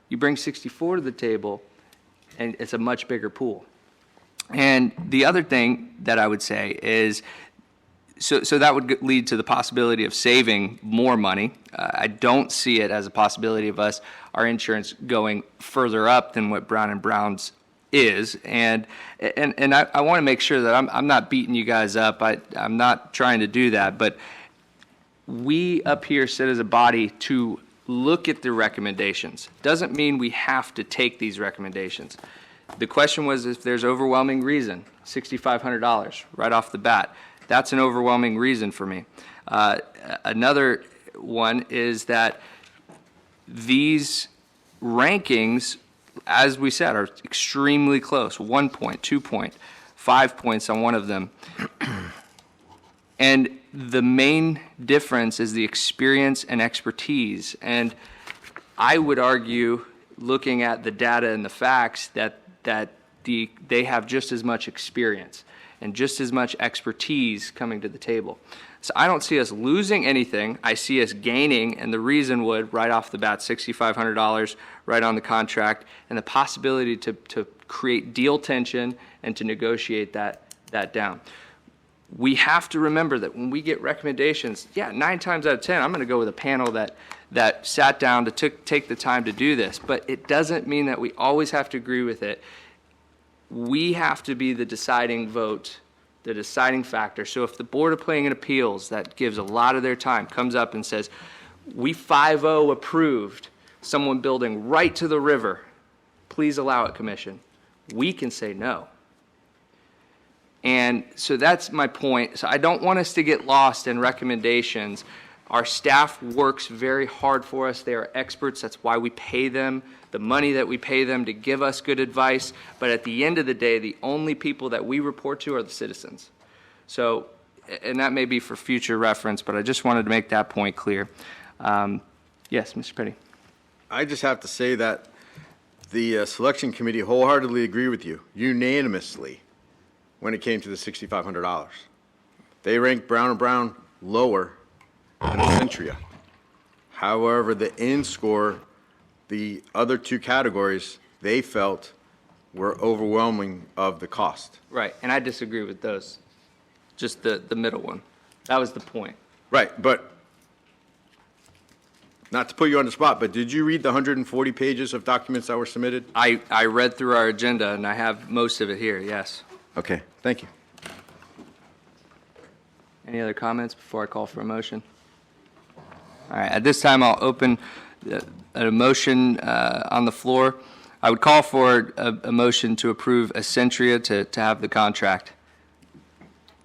A: You bring 64 to the table, and it's a much bigger pool. And the other thing that I would say is, so that would lead to the possibility of saving more money. I don't see it as a possibility of our insurance going further up than what Brown & Brown's is. And I want to make sure that I'm not beating you guys up. I'm not trying to do that. But we up here sit as a body to look at the recommendations. Doesn't mean we have to take these recommendations. The question was if there's overwhelming reason, $6,500 right off the bat. That's an overwhelming reason for me. Another one is that these rankings, as we said, are extremely close. 1 point, 2 point, 5 points on one of them. And the main difference is the experience and expertise. And I would argue, looking at the data and the facts, that they have just as much experience and just as much expertise coming to the table. So I don't see us losing anything. I see us gaining, and the reason would, right off the bat, $6,500 right on the contract, and the possibility to create deal tension and to negotiate that down. We have to remember that when we get recommendations, 9 times out of 10, I'm going to go with a panel that sat down to take the time to do this. But it doesn't mean that we always have to agree with it. We have to be the deciding vote, the deciding factor. So if the Board of Planning and Appeals, that gives a lot of their time, comes up and says, we 5-0 approved someone building right to the river, please allow it, Commission, we can say no. And so that's my point. So I don't want us to get lost in recommendations. Our staff works very hard for us. They are experts. That's why we pay them the money that we pay them to give us good advice. But at the end of the day, the only people that we report to are the citizens. So, and that may be for future reference, but I just wanted to make that point clear. Yes, Mr. Petty.
E: I just have to say that the selection committee wholeheartedly agree with you, unanimously, when it came to the $6,500. They ranked Brown & Brown lower than Essentia. However, the end score, the other 2 categories, they felt were overwhelming of the cost.
A: Right, and I disagree with those, just the middle one. That was the point.
E: Right, but not to put you on the spot, but did you read the 140 pages of documents that were submitted?
A: I read through our agenda, and I have most of it here, yes.
E: Okay, thank you.
A: Any other comments before I call for a motion? All right, at this time, I'll open a motion on the floor. I would call for a motion to approve Essentia to have the contract.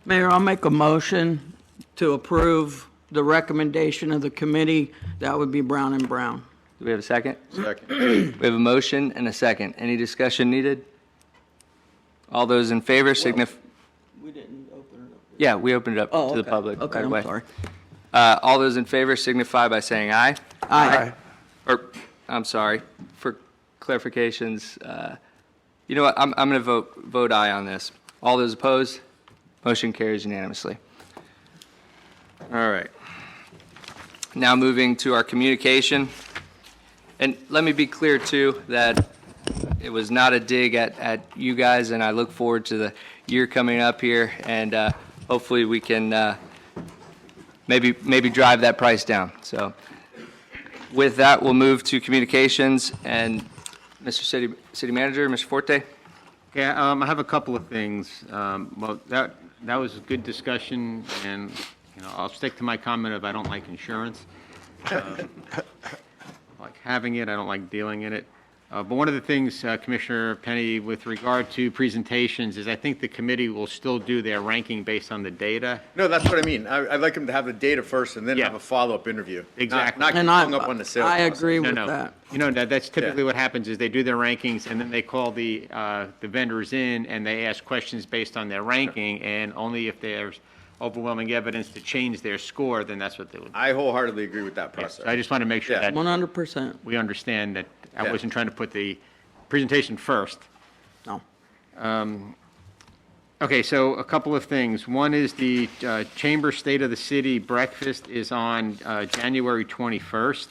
K: Mayor, I'll make a motion to approve the recommendation of the committee. That would be Brown & Brown.
A: Do we have a second?
E: Second.
A: We have a motion and a second. Any discussion needed? All those in favor signify.
K: We didn't open it up.
A: Yeah, we opened it up to the
K: okay.
A: public.
K: Okay,
A: right
K: I'm
A: away.
K: sorry.
A: All those in favor signify by saying aye.
K: Aye.
A: Or, I'm sorry, for clarifications, you know what, I'm going to vote aye on this. All those opposed? Motion carries unanimously. All right. Now moving to our communication. And let me be clear, too, that it was not a dig at you guys, and I look forward to the year coming up here, and hopefully we can maybe drive that price down. So with that, we'll move to communications, and Mr. City Manager, Mr. Forte.
G: Yeah, I have a couple of things. Well, that was a good discussion, and I'll stick to my comment of I don't like insurance. I like having it, I don't like dealing in it. But one of the things, Commissioner Penny, with regard to presentations, is I think the committee will still do their ranking based on the data.
E: No, that's what I mean. I'd like them to have the data first and then
G: Yeah.
E: have a follow-up interview.
G: Exactly.
E: Not get
K: And
E: hung up on the sales
K: I
E: process.
K: agree
G: No,
K: with
G: no.
K: that.
G: You know, that's typically
E: Yeah.
G: what happens is they do their rankings and then they call the vendors in and they ask questions based on their ranking, and only if there's overwhelming evidence to change their score, then that's what they would do.
E: I wholeheartly agree with that
G: So
E: process.
G: I just want to make sure
E: Yeah.
G: that
K: 100%.
G: we understand that I
E: Yeah.
G: wasn't trying to put the presentation first.
K: No.
G: Okay, so a couple of things. One is the Chamber State of the City breakfast is on January 21st.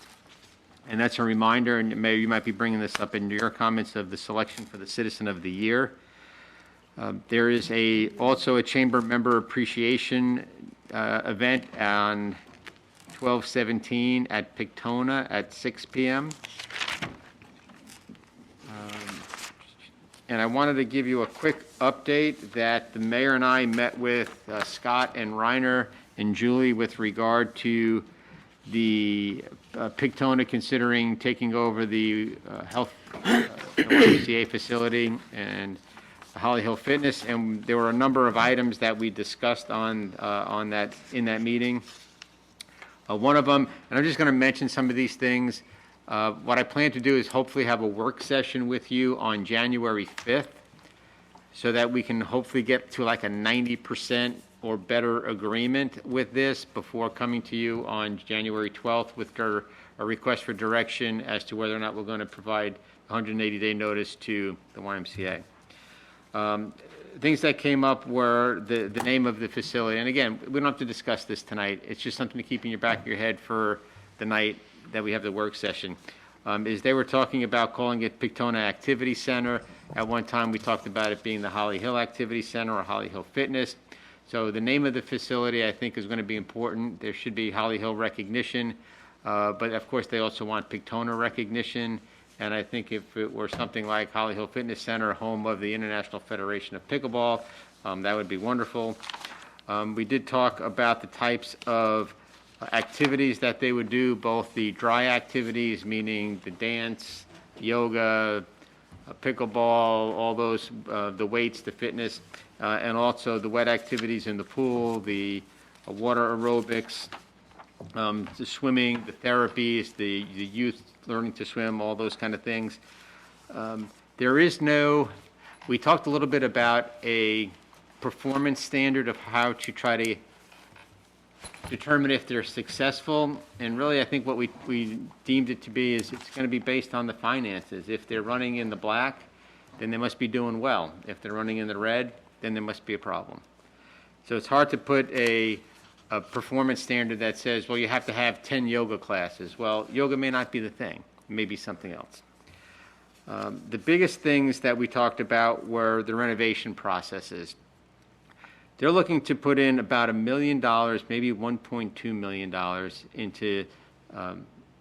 G: And that's a reminder, and Mayor, you might be bringing this up in your comments, of the selection for the Citizen of the Year. There is also a Chamber Member Appreciation event on 12/17 at Pictona at 6 p.m. And I wanted to give you a quick update that the mayor and I met with Scott and Reiner and Julie with regard to the Pictona considering taking over the health YMCA facility and Holly Hill Fitness, and there were a number of items that we discussed in that meeting. One of them, and I'm just going to mention some of these things. What I plan to do is hopefully have a work session with you on January 5th so that we can hopefully get to like a 90% or better agreement with this before coming to you on January 12th with a request for direction as to whether or not we're going to provide 180-day notice to the YMCA. Things that came up were the name of the facility. And again, we don't have to discuss this tonight. It's just something to keep in your back of your head for the night that we have the work session. Is they were talking about calling it Pictona Activity Center. At one time, we talked about it being the Holly Hill Activity Center or Holly Hill Fitness. So the name of the facility, I think, is going to be important. There should be Holly Hill recognition, but of course, they also want Pictona recognition. And I think if it were something like Holly Hill Fitness Center, home of the International Federation of Pickleball, that would be wonderful. We did talk about the types of activities that they would do, both the dry activities, meaning the dance, yoga, pickleball, all those, the weights, the fitness, and also the wet activities in the pool, the water aerobics, the swimming, the therapies, the youth learning to swim, all those kind of things. We talked a little bit about a performance standard of how to try to determine if they're successful, and really I think what we deemed it to be is it's going to be based on the finances. If they're running in the black, then they must be doing well. If they're running in the red, then there must be a problem. So it's hard to put a performance standard that says, well, you have to have 10 yoga classes. Well, yoga may not be the thing. It may be something else. The biggest things that we talked about were the renovation processes. They're looking to put in about $1 million, maybe $1.2 million into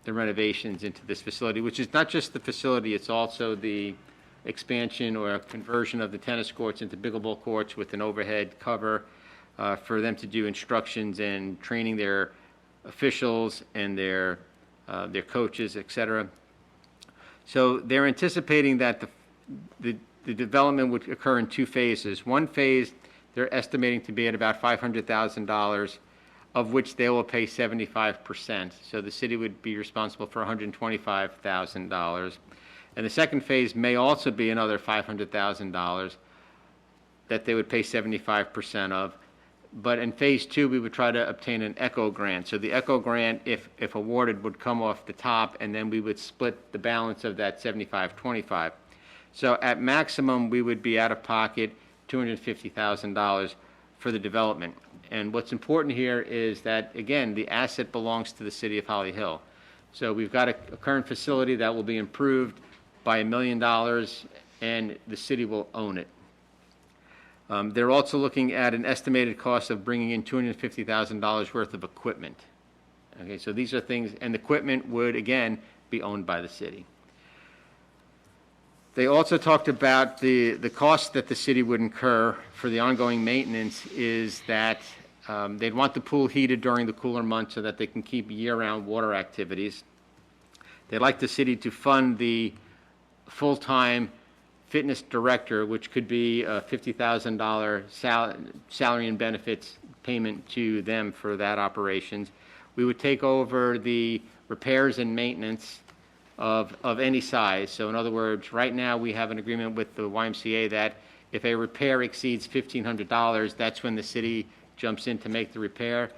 G: the renovations into this facility, which is not just the facility, it's also the expansion or conversion of the tennis courts into pickleball courts with an overhead cover for them to do instructions and training their officials and their coaches, et cetera. So they're anticipating that the development would occur in two phases. One phase, they're estimating to be at about $500,000, of which they will pay 75%. So the city would be responsible for $125,000. And the second phase may also be another $500,000 that they would pay 75% of. But in phase two, we would try to obtain an ECHO grant. So the ECHO grant, if awarded, would come off the top, and then we would split the balance of that 75-25. So at maximum, we would be out of pocket $250,000 for the development. And what's important here is that, again, the asset belongs to the city of Holly Hill. So we've got a current facility that will be improved by $1 million, and the city will own it. They're also looking at an estimated cost of bringing in $250,000 worth of equipment. Okay, so these are things, and the equipment would, again, be owned by the city. They also talked about the cost that the city would incur for the ongoing maintenance is that they'd want the pool heated during the cooler months so that they can keep year-round water activities. They'd like the city to fund the full-time fitness director, which could be a $50,000 salary and benefits payment to them for that operations. We would take over the repairs and maintenance of any size. So in other words, right now, we have an agreement with the YMCA that if a repair exceeds $1,500, that's when the city jumps in to make the repair.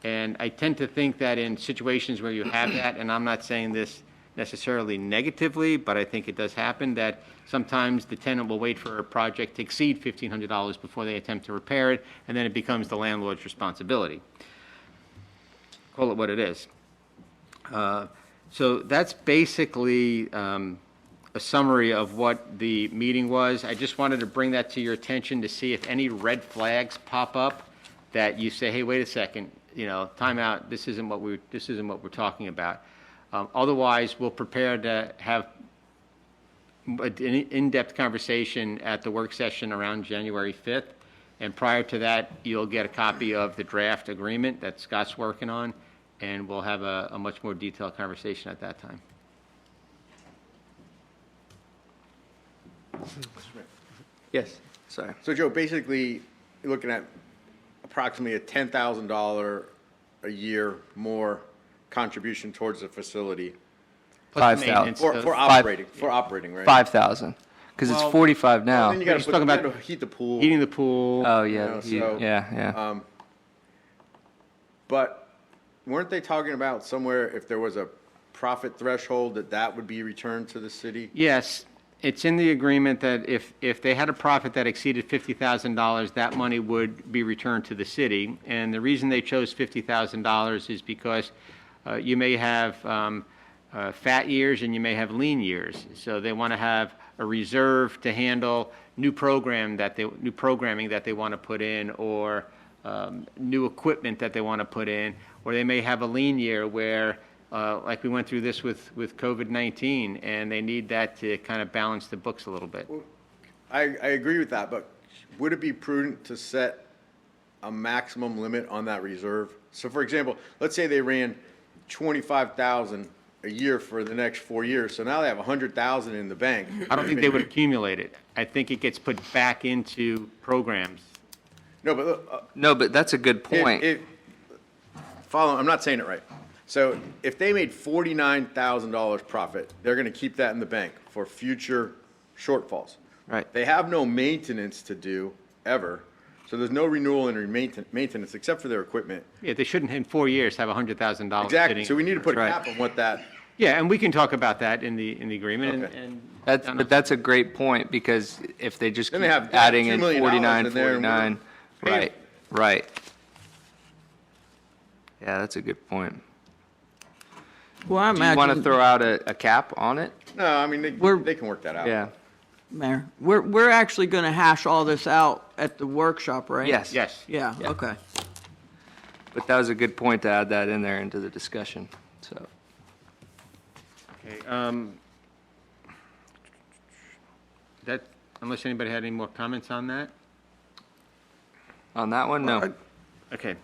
G: And I tend to think that in situations where you have that, and I'm not saying this necessarily negatively, but I think it does happen, that sometimes the tenant will wait for a project to exceed $1,500 before they attempt to repair it, and then it becomes the landlord's responsibility. Call it what it is. So that's basically a summary of what the meeting was. I just wanted to bring that to your attention to see if any red flags pop up that you say, hey, wait a second, time out, this isn't what we're talking about. Otherwise, we'll prepare to have an in-depth conversation at the work session around January 5th. And prior to that, you'll get a copy of the draft agreement that Scott's working on, and we'll have a much more detailed conversation at that time.
A: Yes, sorry.
E: So Joe, basically, you're looking at approximately a $10,000 a year more contribution towards the facility.
G: Plus the
A: 5,000.
G: maintenance
E: For operating, right?
A: 5,000, because it's 45 now.
E: Then you got
G: just talking about
E: to heat the pool.
G: Heating the pool.
A: Oh, yeah,
E: so,
A: yeah.
E: But weren't they talking about somewhere if there was a profit threshold that would be returned to the city?
G: Yes, it's in the agreement that if they had a profit that exceeded $50,000, that money would be returned to the city. And the reason they chose $50,000 is because you may have fat years and you may have lean years. So they want to have a reserve to handle new programming that they want to put in, or new equipment that they want to put in, or they may have a lean year where, like we went through this with COVID-19, and they need that to kind of balance the books a little bit.
E: I agree with that, but would it be prudent to set a maximum limit on that reserve? So for example, let's say they ran 25,000 a year for the next 4 years, so now they have 100,000 in the bank.
G: I don't think they would accumulate it. I think it gets put back into programs.
E: No, but
A: No, but that's a good point.
E: I'm not saying it right. So if they made $49,000 profit, they're going to keep that in the bank for future shortfalls.
A: Right.
E: They have no maintenance to do ever, so there's no renewal and maintenance except for their equipment.
G: Yeah, they shouldn't in 4 years have $100,000
E: Exactly.
G: sitting.
E: So we need to put a
A: Right.
E: cap on what that.
G: Yeah, and we can talk about that in the agreement.
E: Okay.
A: But that's a great point, because if they just
E: Then
A: keep
E: they have
A: adding
E: $2
A: in
E: million
A: 49,
E: in there and we're
A: 49,
E: paying-
A: right. Yeah, that's a good point.
K: Well, I
A: Do you want to
K: imagine,
A: throw out a cap on it?
E: No, I mean, they can work that out.
A: Yeah.
K: Mayor, we're actually going to hash all this out at the workshop, right?
A: Yes.
G: Yes.
K: Yeah,
A: Yeah.
K: okay.
A: But that was a good point to add that in there into the discussion, so.
G: Okay, that, unless anybody had any more comments on that?
A: On that one, no.
G: Okay,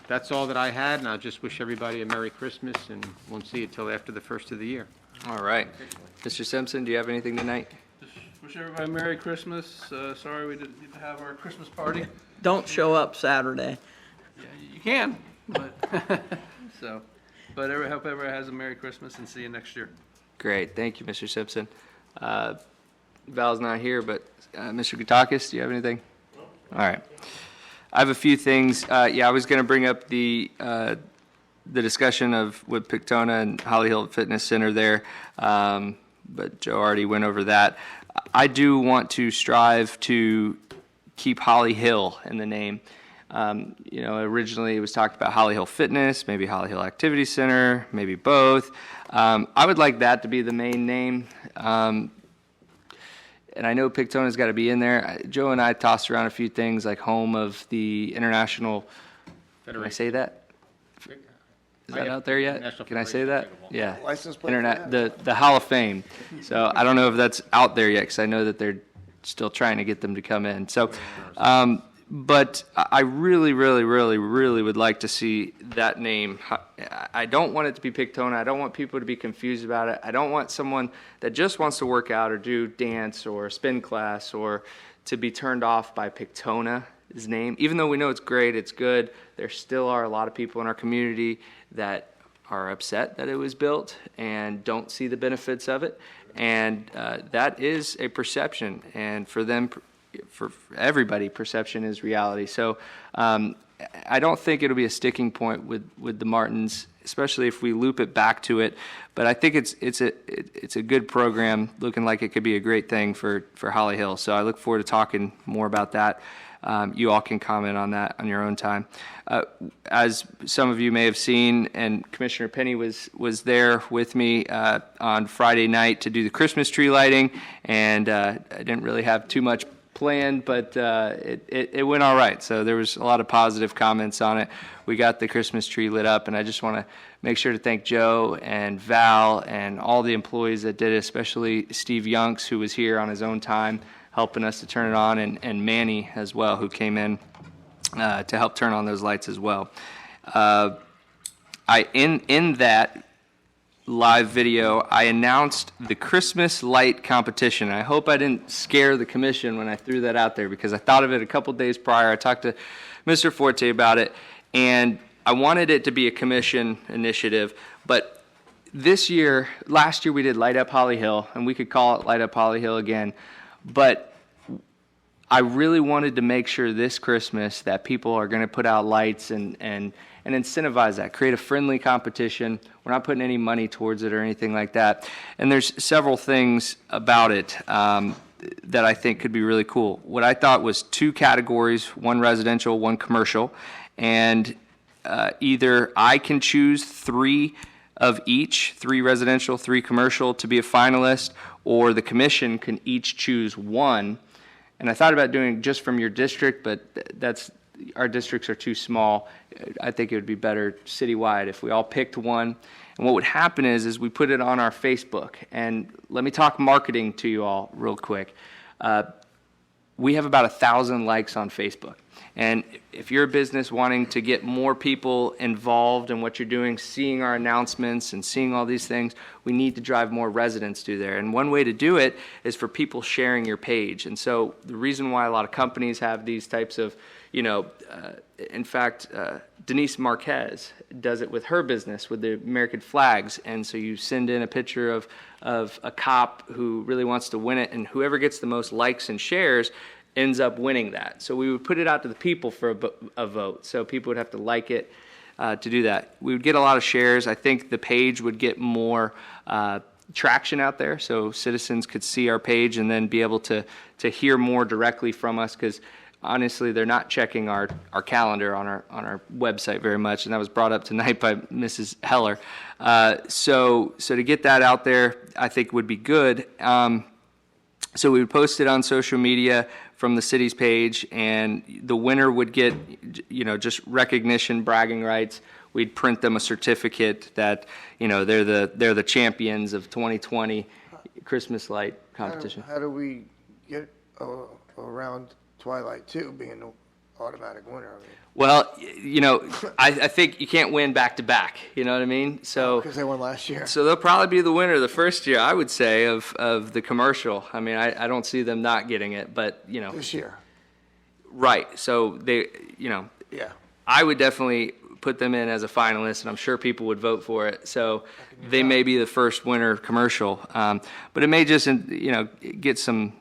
G: that's all that I had, and I'll just wish everybody a Merry Christmas, and won't see you till after the first of the year.
A: All right. Mr. Simpson, do you have anything tonight?
H: Just wish everybody Merry Christmas. Sorry we didn't get to have our Christmas party.
K: Don't show up Saturday.
H: Yeah, you can, but, but hope everyone has a Merry Christmas and see you next year.
A: Great, thank you, Mr. Simpson. Val's not here, but Mr. Gutakis, do you have anything? All right. I have a few things. I was going to bring up the discussion of with Pictona and Holly Hill Fitness Center there, but Joe already went over that. I do want to strive to keep Holly Hill in the name. Originally it was talked about Holly Hill Fitness, maybe Holly Hill Activity Center, maybe both. I would like that to be the main name. And I know Pictona's got to be in there. Joe and I tossed around a few things like home of the International. Can I say that? Is that out there yet? Can I say that? Yeah.
D: License plate for that?
A: The Hall of Fame. So I don't know if that's out there yet, because I know that they're still trying to get them to come in. So, But I really, really, really, really would like to see that name. I don't want it to be Pictona. I don't want people to be confused about it. I don't want someone that just wants to work out or do dance or spin class or to be turned off by Pictona's name. Even though we know it's great, it's good, there still are a lot of people in our community that are upset that it was built and don't see the benefits of it. And that is a perception. And for them, for everybody, perception is reality. So I don't think it'll be a sticking point with the Martins, especially if we loop it back to it. But I think it's a good program, looking like it could be a great thing for Holly Hill. So I look forward to talking more about that. You all can comment on that on your own time. As some of you may have seen, and Commissioner Penny was there with me on Friday night to do the Christmas tree lighting, and I didn't really have too much planned, but it went all right. So there was a lot of positive comments on it. We got the Christmas tree lit up, and I just want to make sure to thank Joe and Val and all the employees that did it, especially Steve Yunks, who was here on his own time helping us to turn it on, and Manny as well, who came in to help turn on those lights as well. In that live video, I announced the Christmas light competition. I hope I didn't scare the commission when I threw that out there, because I thought of it a couple days prior. I talked to Mr. Forte about it, and I wanted it to be a commission initiative. But last year we did Light Up Holly Hill, and we could call it Light Up Holly Hill again. But I really wanted to make sure this Christmas that people are going to put out lights and incentivize that, create a friendly competition. We're not putting any money towards it or anything like that. And there's several things about it that I think could be really cool. What I thought was 2 categories, one residential, one commercial, and either I can choose 3 of each, 3 residential, 3 commercial, to be a finalist, or the commission can each choose 1. And I thought about doing just from your district, but our districts are too small. I think it would be better citywide if we all picked 1. And what would happen is we put it on our Facebook. And let me talk marketing to you all real quick. We have about 1,000 likes on Facebook. And if you're a business wanting to get more people involved in what you're doing, seeing our announcements and seeing all these things, we need to drive more residents to there. And one way to do it is for people sharing your page. And so the reason why a lot of companies have these types of, in fact, Denise Marquez does it with her business, with the American flags. And so you send in a picture of a cop who really wants to win it, and whoever gets the most likes and shares ends up winning that. So we would put it out to the people for a vote. So people would have to like it to do that. We would get a lot of shares. I think the page would get more traction out there, so citizens could see our page and then be able to hear more directly from us, because honestly, they're not checking our calendar on our website very much, and that was brought up tonight by Mrs. Heller. So to get that out there, I think would be good. So we would post it on social media from the city's page, and the winner would get, just recognition, bragging rights. We'd print them a certificate that, they're the champions of 2020 Christmas light competition.
D: How do we get around Twilight 2 being the automatic winner?
A: Well, I think you can't win back to back. You know what I mean? So
D: because they won last year.
A: So they'll probably be the winner the first year, I would say, of the commercial. I mean, I don't see them not getting it, but
D: this year.
A: Right. So they,
D: Yeah.
A: I would definitely put them in as a finalist, and I'm sure people would vote for it. So they may be the first winner commercial, but it may just get some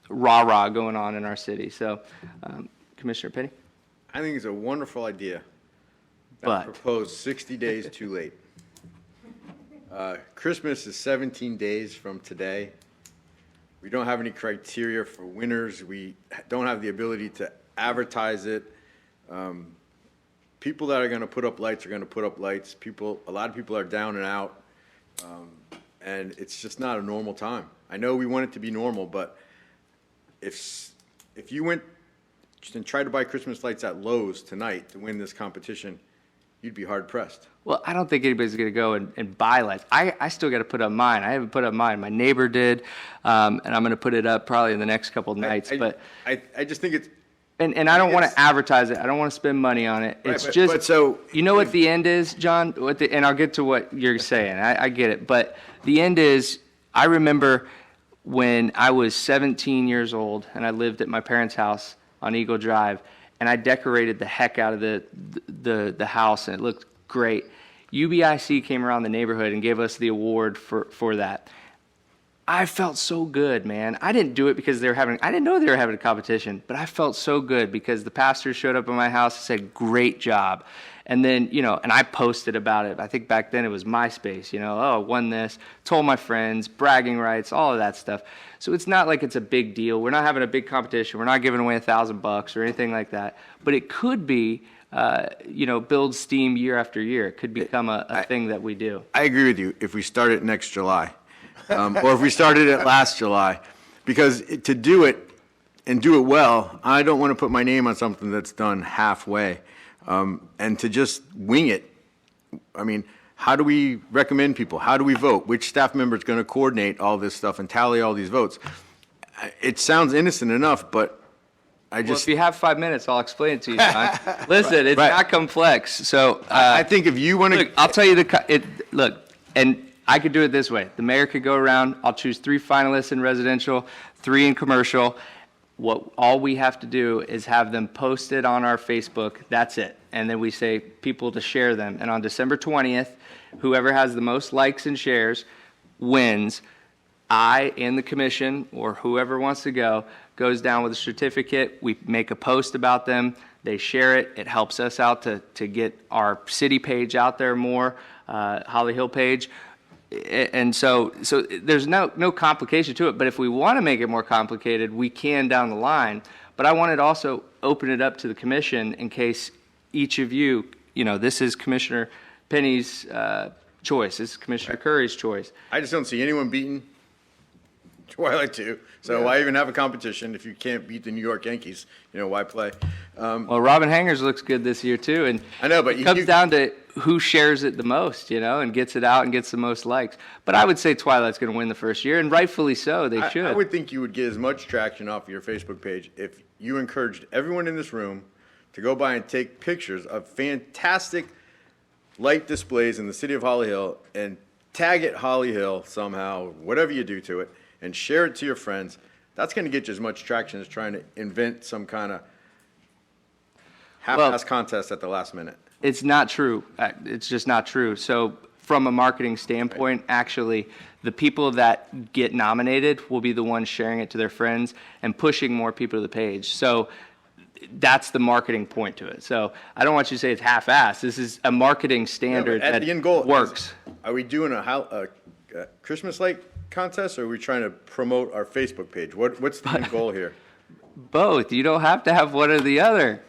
A: rah-rah going on in our city. So, Commissioner Penny?
E: I think it's a wonderful idea.
A: But
E: Proposed 60 days too late. Christmas is 17 days from today. We don't have any criteria for winners. We don't have the ability to advertise it. People that are going to put up lights are going to put up lights. A lot of people are down and out, and it's just not a normal time. I know we want it to be normal, but if you went and tried to buy Christmas lights at Lowe's tonight to win this competition, you'd be hard pressed.
A: Well, I don't think anybody's going to go and buy lights. I still got to put up mine. I haven't put up mine. My neighbor did, and I'm going to put it up probably in the next couple of nights.
E: I just think
A: And I don't want to advertise it. I don't want to spend money on it. It's
E: but-
A: just,
E: but so-
A: you know what the end is, John? And I'll get to what you're saying. I get it. But the end is, I remember when I was 17 years old and I lived at my parents' house on Eagle Drive, and I decorated the heck out of the house, and it looked great. UBIC came around the neighborhood and gave us the award for that. I felt so good, man. I didn't do it because I didn't know they were having a competition, but I felt so good because the pastor showed up at my house and said, great job. And then, and I posted about it. I think back then it was MySpace, oh, won this, told my friends, bragging rights, all of that stuff. So it's not like it's a big deal. We're not having a big competition. We're not giving away $1,000 or anything like that. But it could be, build steam year after year. It could become a thing that we do.
E: I agree with you if we start it next July, or if we started it last July, because to do it and do it well, I don't want to put my name on something that's done halfway, and to just wing it. I mean, how do we recommend people? How do we vote? Which staff member is going to coordinate all this stuff and tally all these votes? It sounds innocent enough, but
A: Well, if you have 5 minutes, I'll explain it to you, John. Listen, it's
E: Right.
A: not complex. So
E: I think if you want to,
A: look, I'll tell you look, and I could do it this way. The mayor could go around. I'll choose 3 finalists in residential, 3 in commercial. All we have to do is have them posted on our Facebook. That's it. And then we say people to share them. And on December 20th, whoever has the most likes and shares wins. I and the commission, or whoever wants to go, goes down with a certificate. We make a post about them. They share it. It helps us out to get our city page out there more, Holly Hill page. And so there's no complication to it. But if we want to make it more complicated, we can down the line. But I wanted to also open it up to the commission in case each of you, this is Commissioner Penny's choice. This is Commissioner Curry's choice.
E: I just don't see anyone beating Twilight 2. So why even have a competition if you can't beat the New York Yankees? Why play?
A: Well, Robin Hangers looks good this year too, and
E: I know, but
A: it comes down to who shares it the most, and gets it out and gets the most likes. But I would say Twilight's going to win the first year, and rightfully so. They should.
E: I would think you would get as much traction off of your Facebook page if you encouraged everyone in this room to go by and take pictures of fantastic light displays in the city of Holly Hill and tag it Holly Hill somehow, whatever you do to it, and share it to your friends. That's going to get you as much traction as trying to invent some kind of half-ass contest at the last minute.
A: It's not true. It's just not true. So from a marketing standpoint, actually, the people that get nominated will be the ones sharing it to their friends and pushing more people to the page. So that's the marketing point to it. So I don't want you to say it's half-assed. This is a marketing standard
E: At
A: that
E: the end goal
A: works.
E: Are we doing a Christmas light contest, or are we trying to promote our Facebook page? What's the end goal here?
A: Both. You don't have to have one or the other.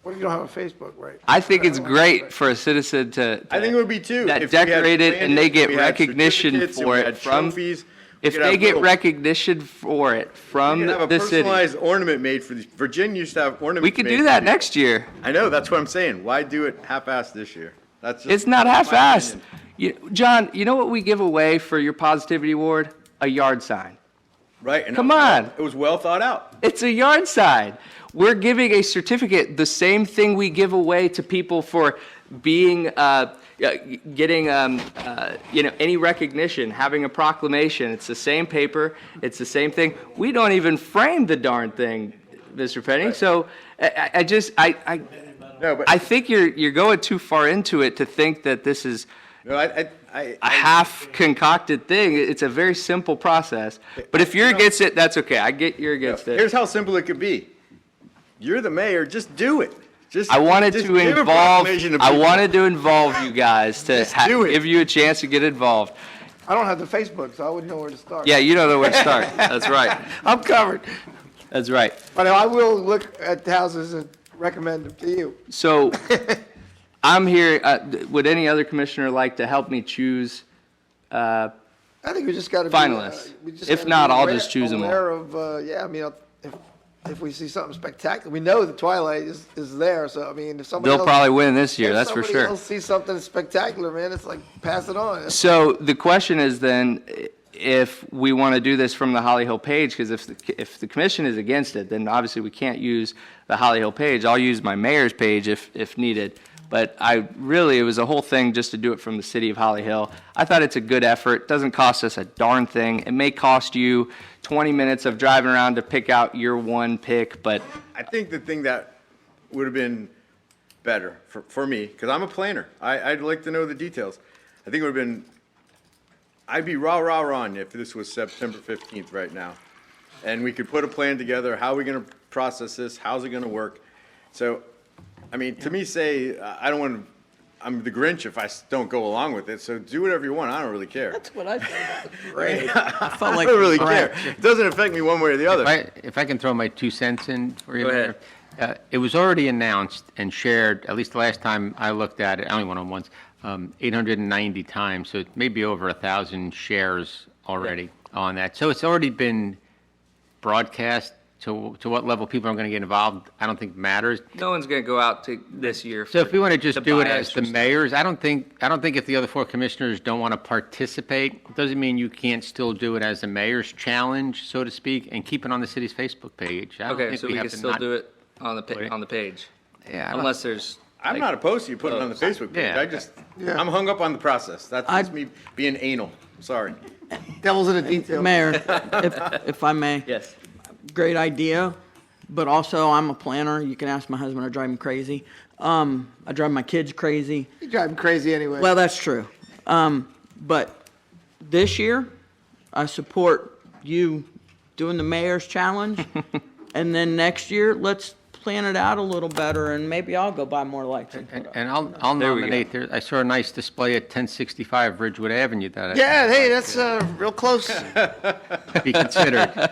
D: What if you don't have a Facebook, right?
A: I think it's great for a citizen to
E: I think it would be too.
A: that
E: if we had
A: decorate it and they
E: planners,
A: get
E: we had
A: recognition
E: certificates, and
A: for
E: we
A: it
E: had
A: from.
E: trophies.
A: If
E: We could
A: they
E: have
A: get
E: little-
A: recognition for it from
E: we could have a
A: the city,
E: personalized ornament made for Virginia used to have ornaments.
A: we could
E: made
A: do
E: for
A: that
E: people.
A: next year.
E: I know, that's what I'm saying. Why do it half-assed this year? That's just
A: It's not
E: my
A: half-assed.
E: opinion.
A: John, you know what we give away for your positivity award? A yard sign.
E: Right? And
A: Come
E: it was well-
A: on.
E: It was well thought out.
A: It's a yard sign. We're giving a certificate, the same thing we give away to people for being, getting, any recognition, having a proclamation. It's the same paper. It's the same thing. We don't even frame the darn thing, Mr. Penny. Right. So I think you're going too far into it to think that this is
E: No,
A: a half concocted thing. It's a very simple process. But if you're against it, that's okay. I get you're against it.
E: Here's how simple it could be. You're the mayor, just do it.
A: I wanted
E: just
A: to
E: give a
A: involve.
E: proclamation to
A: I
E: people.
A: wanted to involve you guys to
E: do it.
A: give you a chance to get involved.
D: I don't have the Facebook, so I wouldn't know where to start.
A: Yeah, you don't know where to start. That's right.
D: I'm covered.
A: That's right.
D: But I will look at houses and recommend them to you.
A: So I'm here. Would any other commissioner like to help me choose?
D: I think we just got to
A: Finalists. If not, I'll just choose them all.
D: Aware of, if we see something spectacular, we know the Twilight is there. So I mean, if somebody
A: They'll
D: else,
A: probably win this year.
D: if
A: That's for
D: somebody
A: sure.
D: else sees something spectacular, man, it's like pass it on.
A: So the question is then, if we want to do this from the Holly Hill page, because if the commission is against it, then obviously we can't use the Holly Hill page. I'll use my mayor's page if needed. But it was a whole thing just to do it from the city of Holly Hill. I thought it's a good effort. Doesn't cost us a darn thing. It may cost you 20 minutes of driving around to pick out your one pick, but
E: I think the thing that would have been better for me, because I'm a planner, I'd like to know the details. I think it would have been, I'd be rah-rah-rah if this was September 15th right now. And we could put a plan together, how are we going to process this, how's it going to work? So, I mean, to me, I'm the Grinch if I don't go along with it, so do whatever you want, I don't really care.
K: That's what I thought. Great.
E: I don't really care. It doesn't affect me one way or the other.
G: If I can throw my 2 cents in for you.
A: Go ahead.
G: Mayor. It was already announced and shared, at least the last time I looked at it, I only went on once, 890 times, so it may be over 1,000 shares already on that. So it's already been broadcast. To what level people are going to get involved, I don't think matters.
A: no one's going to go out to this year.
G: So if we want to just do it as the
A: extra stuff.
G: mayors, I don't think if the other 4 commissioners don't want to participate, it doesn't mean you can't still do it as a mayor's challenge, so to speak, and keep it on the city's Facebook page. I don't
A: Okay,
G: think
A: so we
G: have
A: can
G: to
A: still
G: not-
A: do it on the page.
G: Yeah, I don't-
A: Unless there's.
E: I'm not opposed to you putting it on the Facebook page.
G: Yeah.
E: I'm hung up on the process. That's just me being anal. Sorry.
C: Devil's in the detail.
K: Mayor, if I may.
A: Yes.
K: Great idea, but also I'm a planner. You can ask my husband, I drive him crazy. I drive my kids crazy.
C: You drive me crazy anyway.
K: Well, that's true. But this year, I support you doing the mayor's challenge. And then next year, let's plan it out a little better, and maybe I'll go buy more lights.
G: And I'll
A: There we go.
G: nominate, I saw a nice display at 1065 Ridgewood Avenue that
C: Yeah, hey, that's real close.
G: I'd be considered.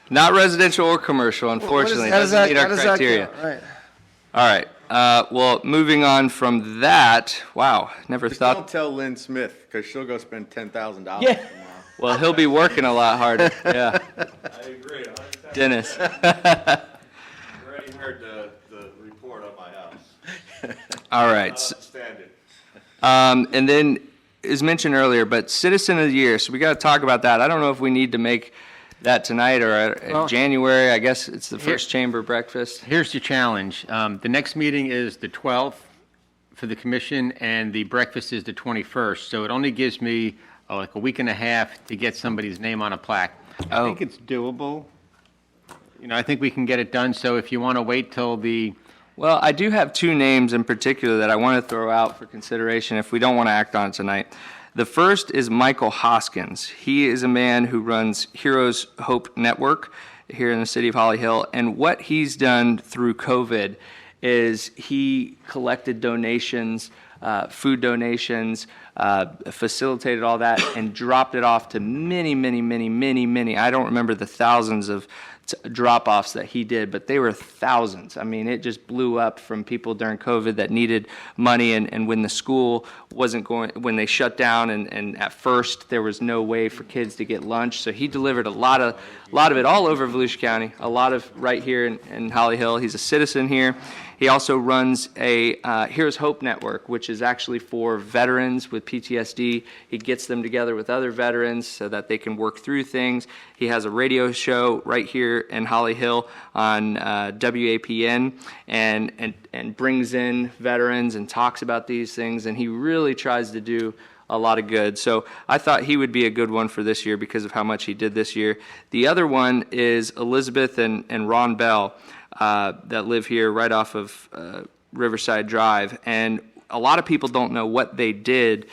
A: Not residential or commercial, unfortunately.
C: How does
A: Doesn't
C: that-
A: meet
C: how
A: our
C: does that
A: criteria.
C: count? Right.
A: All right. Well, moving on from that, wow, never
E: Just
A: thought.
E: don't tell Lynn Smith, because she'll go spend $10,000
K: Yeah.
E: tomorrow.
A: Well, he'll be working a lot harder. Yeah.
O: I agree, 100%.
A: Dennis.
O: Already heard the report on my house.
A: All right.
O: Standard.
A: And then, as mentioned earlier, but Citizen of the Year, so we got to talk about that. I don't know if we need to make that tonight or at January. I guess it's the first chamber breakfast.
G: Here's your challenge. The next meeting is the 12th for the commission, and the breakfast is the 21st. So it only gives me like a week and a half to get somebody's name on a plaque. I think it's doable. You know, I think we can get it done. So if you want to wait till the
A: Well, I do have 2 names in particular that I want to throw out for consideration if we don't want to act on it tonight. The first is Michael Hoskins. He is a man who runs Heroes Hope Network here in the city of Holly Hill. And what he's done through COVID is he collected donations, food donations, facilitated all that, and dropped it off to many, I don't remember the thousands of drop-offs that he did, but they were thousands. I mean, it just blew up from people during COVID that needed money, and when the school wasn't going, when they shut down, and at first there was no way for kids to get lunch, so he delivered a lot of it all over Volusia County, a lot of right here in Holly Hill. He's a citizen here. He also runs a Heroes Hope Network, which is actually for veterans with PTSD. He gets them together with other veterans so that they can work through things. He has a radio show right here in Holly Hill on WAPN and brings in veterans and talks about these things. And he really tries to do a lot of good. So I thought he would be a good one for this year because of how much he did this year. The other one is Elizabeth and Ron Bell. That live here right off of Riverside Drive. And a lot of people don't know what they did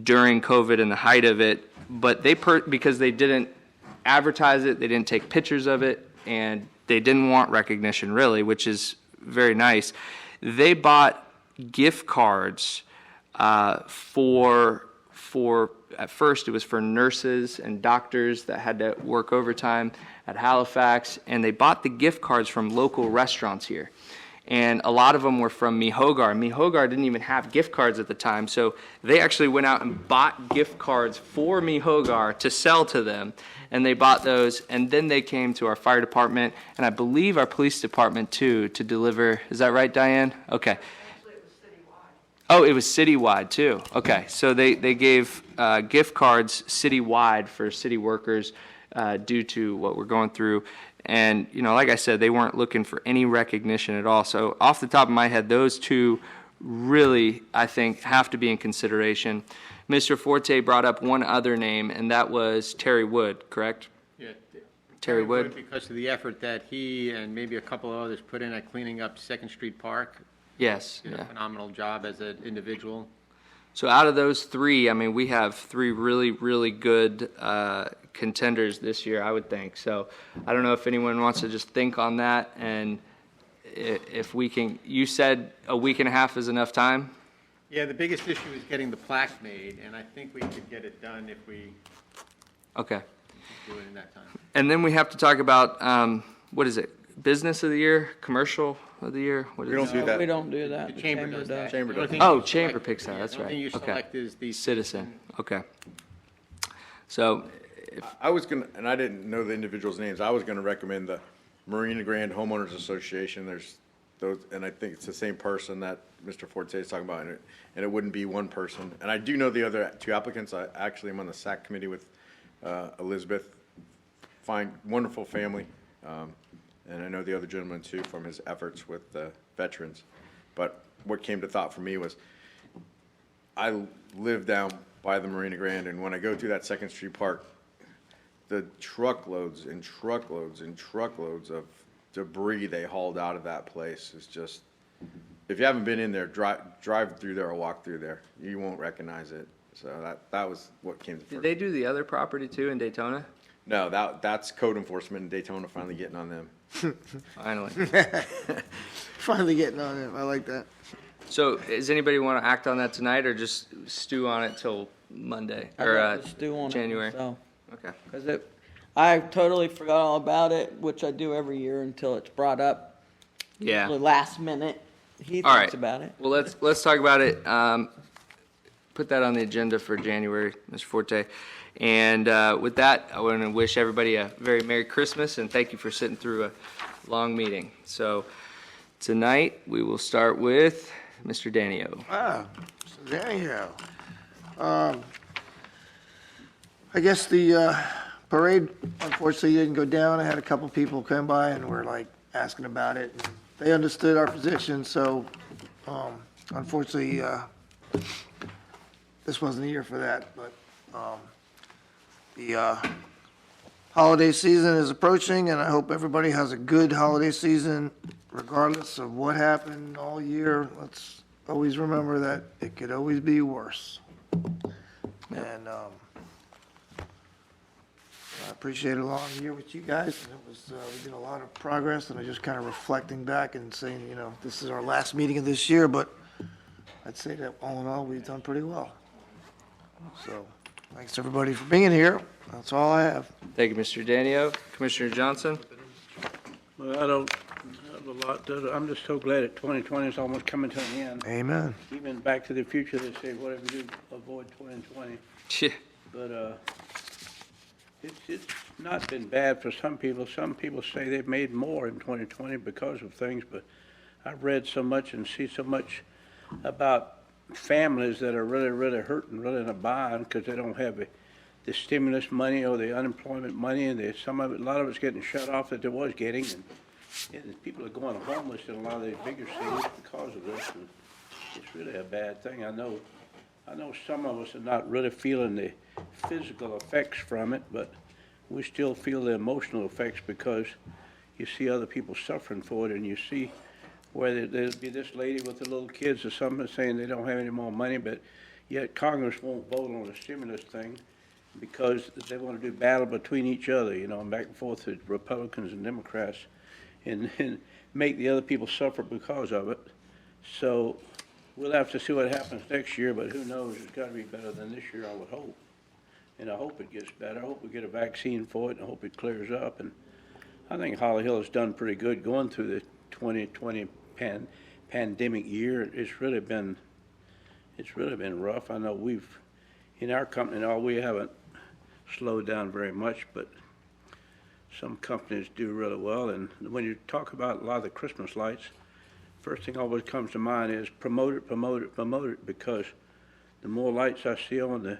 A: during COVID and the height of it, but because they didn't advertise it, they didn't take pictures of it, and they didn't want recognition really, which is very nice. They bought gift cards for at first it was for nurses and doctors that had to work overtime at Halifax, and they bought the gift cards from local restaurants here. And a lot of them were from Mihogar. Mihogar didn't even have gift cards at the time, so they actually went out and bought gift cards for Mihogar to sell to them, and they bought those, and then they came to our fire department, and I believe our police department too, to deliver. Is that right, Diane? Okay. Oh, it was citywide too. Okay, so they gave gift cards citywide for city workers due to what we're going through. And, you know, like I said, they weren't looking for any recognition at all. So off the top of my head, those two really, I think, have to be in consideration. Mr. Forte brought up one other name, and that was Terry Wood, correct?
G: Yeah,
A: Terry Wood?
G: Because of the effort that he and maybe a couple of others put in at cleaning up Second Street Park.
A: Yes.
G: Did a
A: Yeah.
G: phenomenal job as an individual.
A: So out of those three, I mean, we have three really, really good contenders this year, I would think. So I don't know if anyone wants to just think on that, and if we can, you said a week and a half is enough time?
G: Yeah, the biggest issue is getting the plaque made, and I think we could get it done if we
A: Okay.
G: do it in that time.
A: And then we have to talk about, what is it, business of the year, commercial of the year? What is
E: We don't
A: it?
E: do that.
K: We don't do that.
G: The chamber does that.
E: Chamber
G: The only
E: does.
G: thing
A: Oh,
G: you
A: chamber
G: select-
A: picks that,
G: yeah,
A: that's
G: the only
A: right.
G: thing you
A: Okay.
G: select is the
A: Citizen, okay. So,
E: I was gonna, and I didn't know the individuals' names, I was gonna recommend the Marina Grand Homeowners Association. There's those, and I think it's the same person that Mr. Forte is talking about, and it wouldn't be one person. And I do know the other two applicants. I actually am on the SAC committee with Elizabeth. Fine, wonderful family. And I know the other gentleman too from his efforts with the veterans. But what came to thought for me was, I live down by the Marina Grand, and when I go through that Second Street Park, the truckloads and truckloads and truckloads of debris they hauled out of that place is just, if you haven't been in there, drive through there or walk through there, you won't recognize it. So that was what came to
A: did
E: first.
A: they do the other property too in Daytona?
E: No, that's code enforcement in Daytona finally getting on them.
A: Finally.
D: Finally getting on it. I like that.
A: So, does anybody want to act on that tonight, or just stew on it till Monday, or
K: Just do on it
A: January?
K: myself.
A: Okay.
K: Because I totally forgot all about it, which I do every year until it's brought up.
A: Yeah.
K: The last minute, he
A: All
K: thinks
A: right.
K: about it.
A: Well, let's talk about it. Put that on the agenda for January, Mr. Forte. And with that, I want to wish everybody a very Merry Christmas, and thank you for sitting through a long meeting. So tonight, we will start with Mr. Danio.
D: So there you go. I guess the parade unfortunately didn't go down. I had a couple people come by and were like asking about it. They understood our position, so unfortunately, this wasn't a year for that, but the holiday season is approaching, and I hope everybody has a good holiday season regardless of what happened all year. Let's always remember that it could always be worse. And I appreciate a long year with you guys, and it was, we did a lot of progress, and I just kind of reflecting back and saying, you know, this is our last meeting of this year, but I'd say that all in all, we've done pretty well. So, thanks everybody for being here. That's all I have.
A: Thank you, Mr. Danio. Commissioner Johnson?
I: Well, I don't have a lot to, I'm just so glad that 2020 is almost coming to an end.
D: Amen.
I: Even Back to the Future, they say whatever you do, avoid 2020.
A: Yeah.
I: But it's not been bad for some people. Some people say they've made more in 2020 because of things, but I've read so much and see so much about families that are really, really hurting, really in a bind because they don't have the stimulus money or the unemployment money, and a lot of it's getting shut off that there was getting, and people are going homeless in a lot of these bigger cities because of this. And it's really a bad thing. I know some of us are not really feeling the physical effects from it, but we still feel the emotional effects because you see other people suffering for it, and you see where there'll be this lady with the little kids or something saying they don't have any more money, but yet Congress won't vote on the stimulus thing because they want to do battle between each other, you know, back and forth with Republicans and Democrats, and make the other people suffer because of it. So we'll have to see what happens next year, but who knows? It's got to be better than this year, I would hope. And I hope it gets better. I hope we get a vaccine for it, and I hope it clears up. And I think Holly Hill has done pretty good going through the 2020 pandemic year. It's really been rough. I know in our company, we haven't slowed down very much, but some companies do really well. And when you talk about a lot of the Christmas lights, first thing always comes to mind is promote it, promote it, promote it, because the more lights I see on, the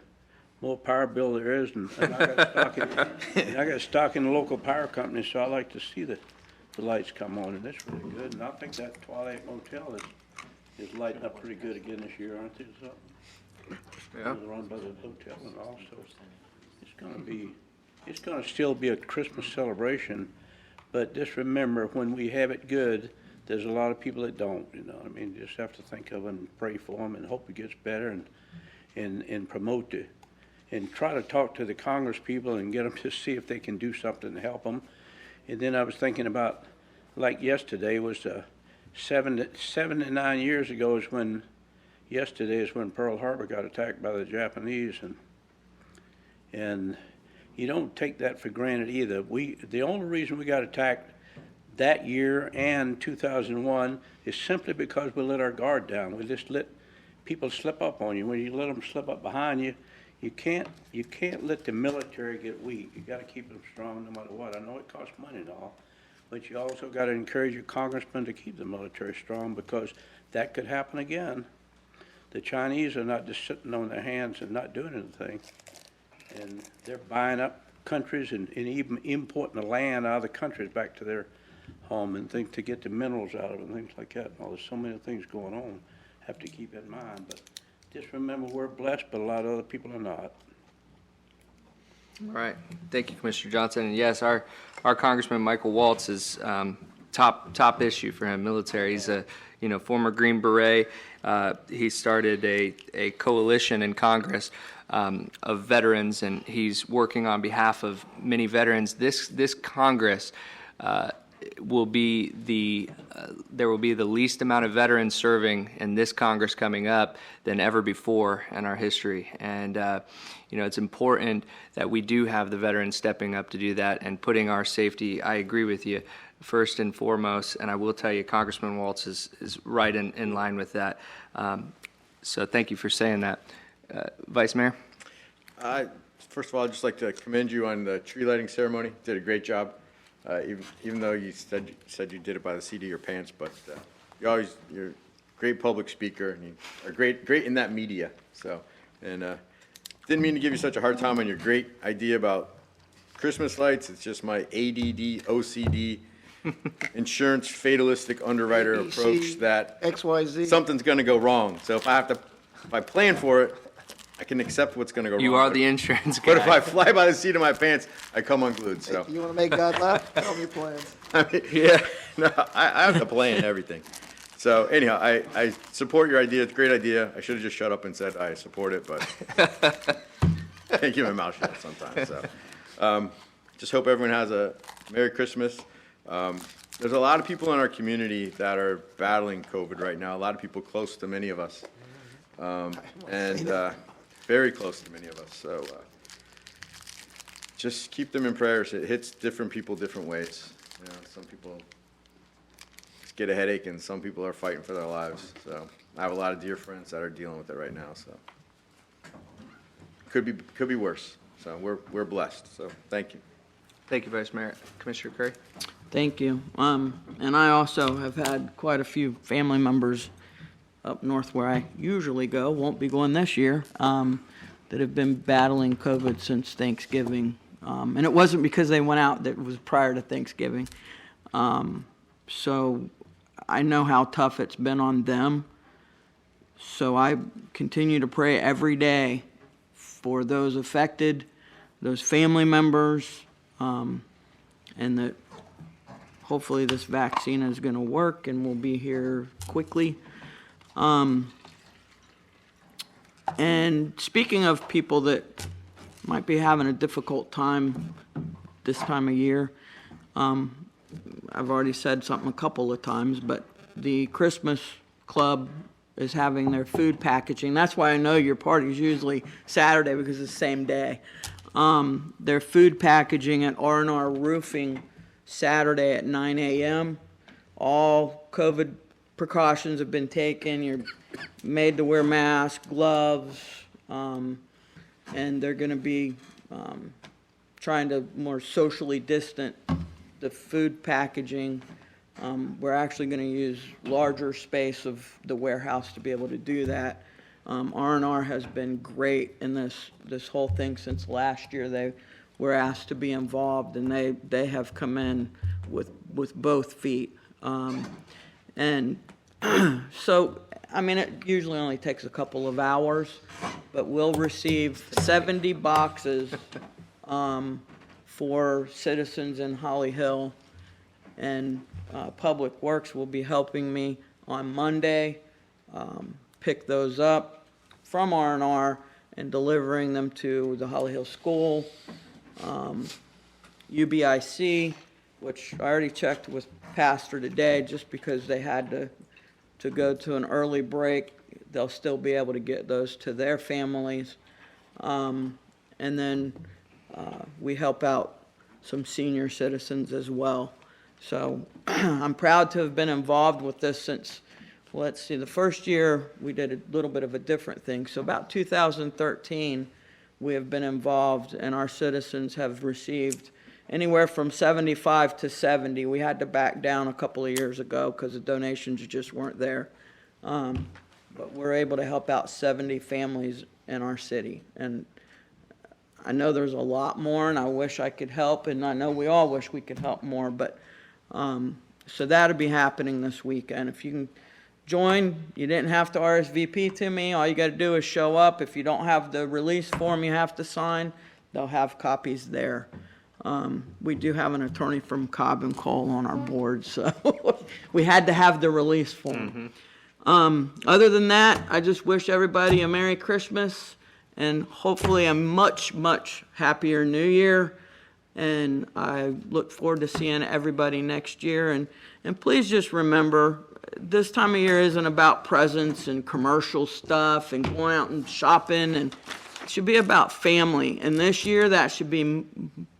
I: more power bill there is, and I got stock in the local power company, so I like to see the lights come on, and that's really good. And I think that Twilight Motel is lighting up pretty good again this year, aren't they?
E: Yeah.
I: They're run by the hotel, and also it's gonna still be a Christmas celebration, but just remember, when we have it good, there's a lot of people that don't, you know what I mean? You just have to think of them and pray for them and hope it gets better and promote it. And try to talk to the Congress people and get them to see if they can do something to help them. And then I was thinking about, like yesterday was 7 to 9 years ago is when, yesterday is when Pearl Harbor got attacked by the Japanese, and you don't take that for granted either. The only reason we got attacked that year and 2001 is simply because we let our guard down. We just let people slip up on you. When you let them slip up behind you, you can't let the military get weak. You got to keep them strong no matter what. I know it costs money and all, but you also got to encourage your congressmen to keep the military strong, because that could happen again. The Chinese are not just sitting on their hands and not doing anything, and they're buying up countries and even importing the land out of the countries back to their home and things to get the minerals out of it and things like that. Well, there's so many things going on. Have to keep in mind, but just remember we're blessed, but a lot of other people are not.
A: All right. Thank you, Commissioner Johnson. And yes, our Congressman Michael Waltz is top issue for him. Military. He's a former Green Beret. He started a coalition in Congress of veterans, and he's working on behalf of many veterans. This Congress will be there will be the least amount of veterans serving in this Congress coming up than ever before in our history. And it's important that we do have the veterans stepping up to do that and putting our safety, I agree with you, first and foremost. And I will tell you, Congressman Waltz is right in line with that. So thank you for saying that. Vice Mayor?
E: First of all, I'd just like to commend you on the tree lighting ceremony. Did a great job. Even though you said you did it by the seat of your pants, but you're a great public speaker, and you are great in that media. So, and didn't mean to give you such a hard time on your great idea about Christmas lights. It's just my ADD, OCD, insurance fatalistic underwriter approach that
D: XYZ.
E: something's going to go wrong. So if I plan for it, I can accept what's going to go wrong.
A: You are the insurance guy.
E: But if I fly by the seat of my pants, I come unglued. So
D: You want to make God laugh? Tell me your plans.
E: I mean, yeah, no, I have to plan everything. So anyhow, I support your idea. It's a great idea. I should have just shut up and said I support it, but I can't keep my mouth shut sometimes. So just hope everyone has a Merry Christmas. There's a lot of people in our community that are battling COVID right now. A lot of people close to many of us, and very close to many of us. So just keep them in prayers. It hits different people different ways. Some people just get a headache, and some people are fighting for their lives. So I have a lot of dear friends that are dealing with it right now. So could be worse. So we're blessed. So thank you.
A: Thank you, Vice Mayor. Commissioner Curry?
K: Thank you. And I also have had quite a few family members up north where I usually go, won't be going this year, that have been battling COVID since Thanksgiving. And it wasn't because they went out, that was prior to Thanksgiving. So I know how tough it's been on them. So I continue to pray every day for those affected, those family members, and that hopefully this vaccine is going to work and will be here quickly. And speaking of people that might be having a difficult time this time of year, I've already said something a couple of times, but the Christmas Club is having their food packaging. That's why I know your party is usually Saturday, because it's the same day. Their food packaging at R&R Roofing Saturday at 9 a.m. All COVID precautions have been taken. You're made to wear masks, gloves, and they're going to be trying to more socially distant the food packaging We're actually going to use larger space of the warehouse to be able to do that. R&R has been great in this whole thing since last year. They were asked to be involved, and they have come in with both feet. And so, I mean, it usually only takes a couple of hours, but we'll receive 70 boxes for citizens in Holly Hill, and Public Works will be helping me on Monday pick those up from R&R and delivering them to the Holly Hill School, UBIC, which I already checked with Pastor today, just because they had to go to an early break. They'll still be able to get those to their families. And then we help out some senior citizens as well. So I'm proud to have been involved with this since, let's see, the first year we did a little bit of a different thing. So about 2013, we have been involved, and our citizens have received anywhere from 75 to 70. We had to back down a couple of years ago because the donations just weren't there. But we're able to help out 70 families in our city. And I know there's a lot more, and I wish I could help, and I know we all wish we could help more, but so that'll be happening this weekend. If you can join, you didn't have to RSVP to me. All you got to do is show up. If you don't have the release form you have to sign, they'll have copies there. We do have an attorney from Cobb and Cole on our board, so we had to have the release form. Other than that, I just wish everybody a Merry Christmas and hopefully a much, much happier New Year. And I look forward to seeing everybody next year. And please just remember, this time of year isn't about presents and commercial stuff and going out and shopping. And it should be about family. And this year, that should be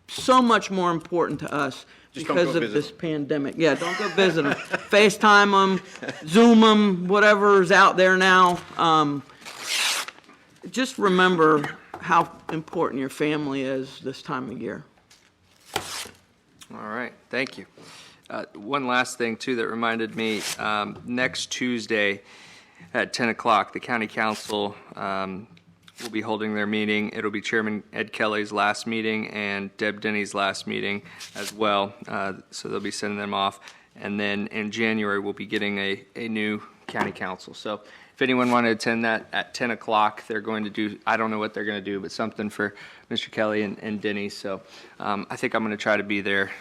K: so much more important to us because of this pandemic. Yeah, don't go visit them. FaceTime them, Zoom them, whatever's out there now. Just remember how important your family is this time of year.
A: All right, thank you. One last thing, too, that reminded me, next Tuesday at 10 o'clock, the county council will be holding their meeting. It'll be Chairman Ed Kelly's last meeting and Deb Denny's last meeting as well, so they'll be sending them off. And then in January, we'll be getting a new county council. So if anyone wanted to attend that at 10 o'clock, they're going to do, I don't know what they're going to do, but something for Mr. Kelly and Denny. So I think I'm going to try to be there.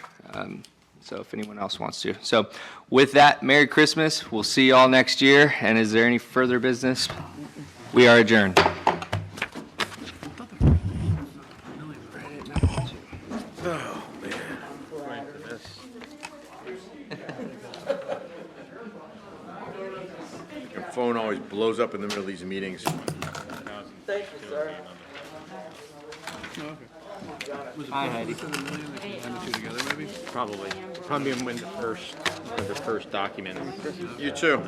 A: So if anyone else wants to. So with that, Merry Christmas. We'll see you all next year. And is there any further business? We are adjourned.
E: Your phone always blows up in the middle of these meetings.
K: Thank you, sir.
H: Hi, Heidi. Together, maybe?
G: Probably in the first document.
E: You too.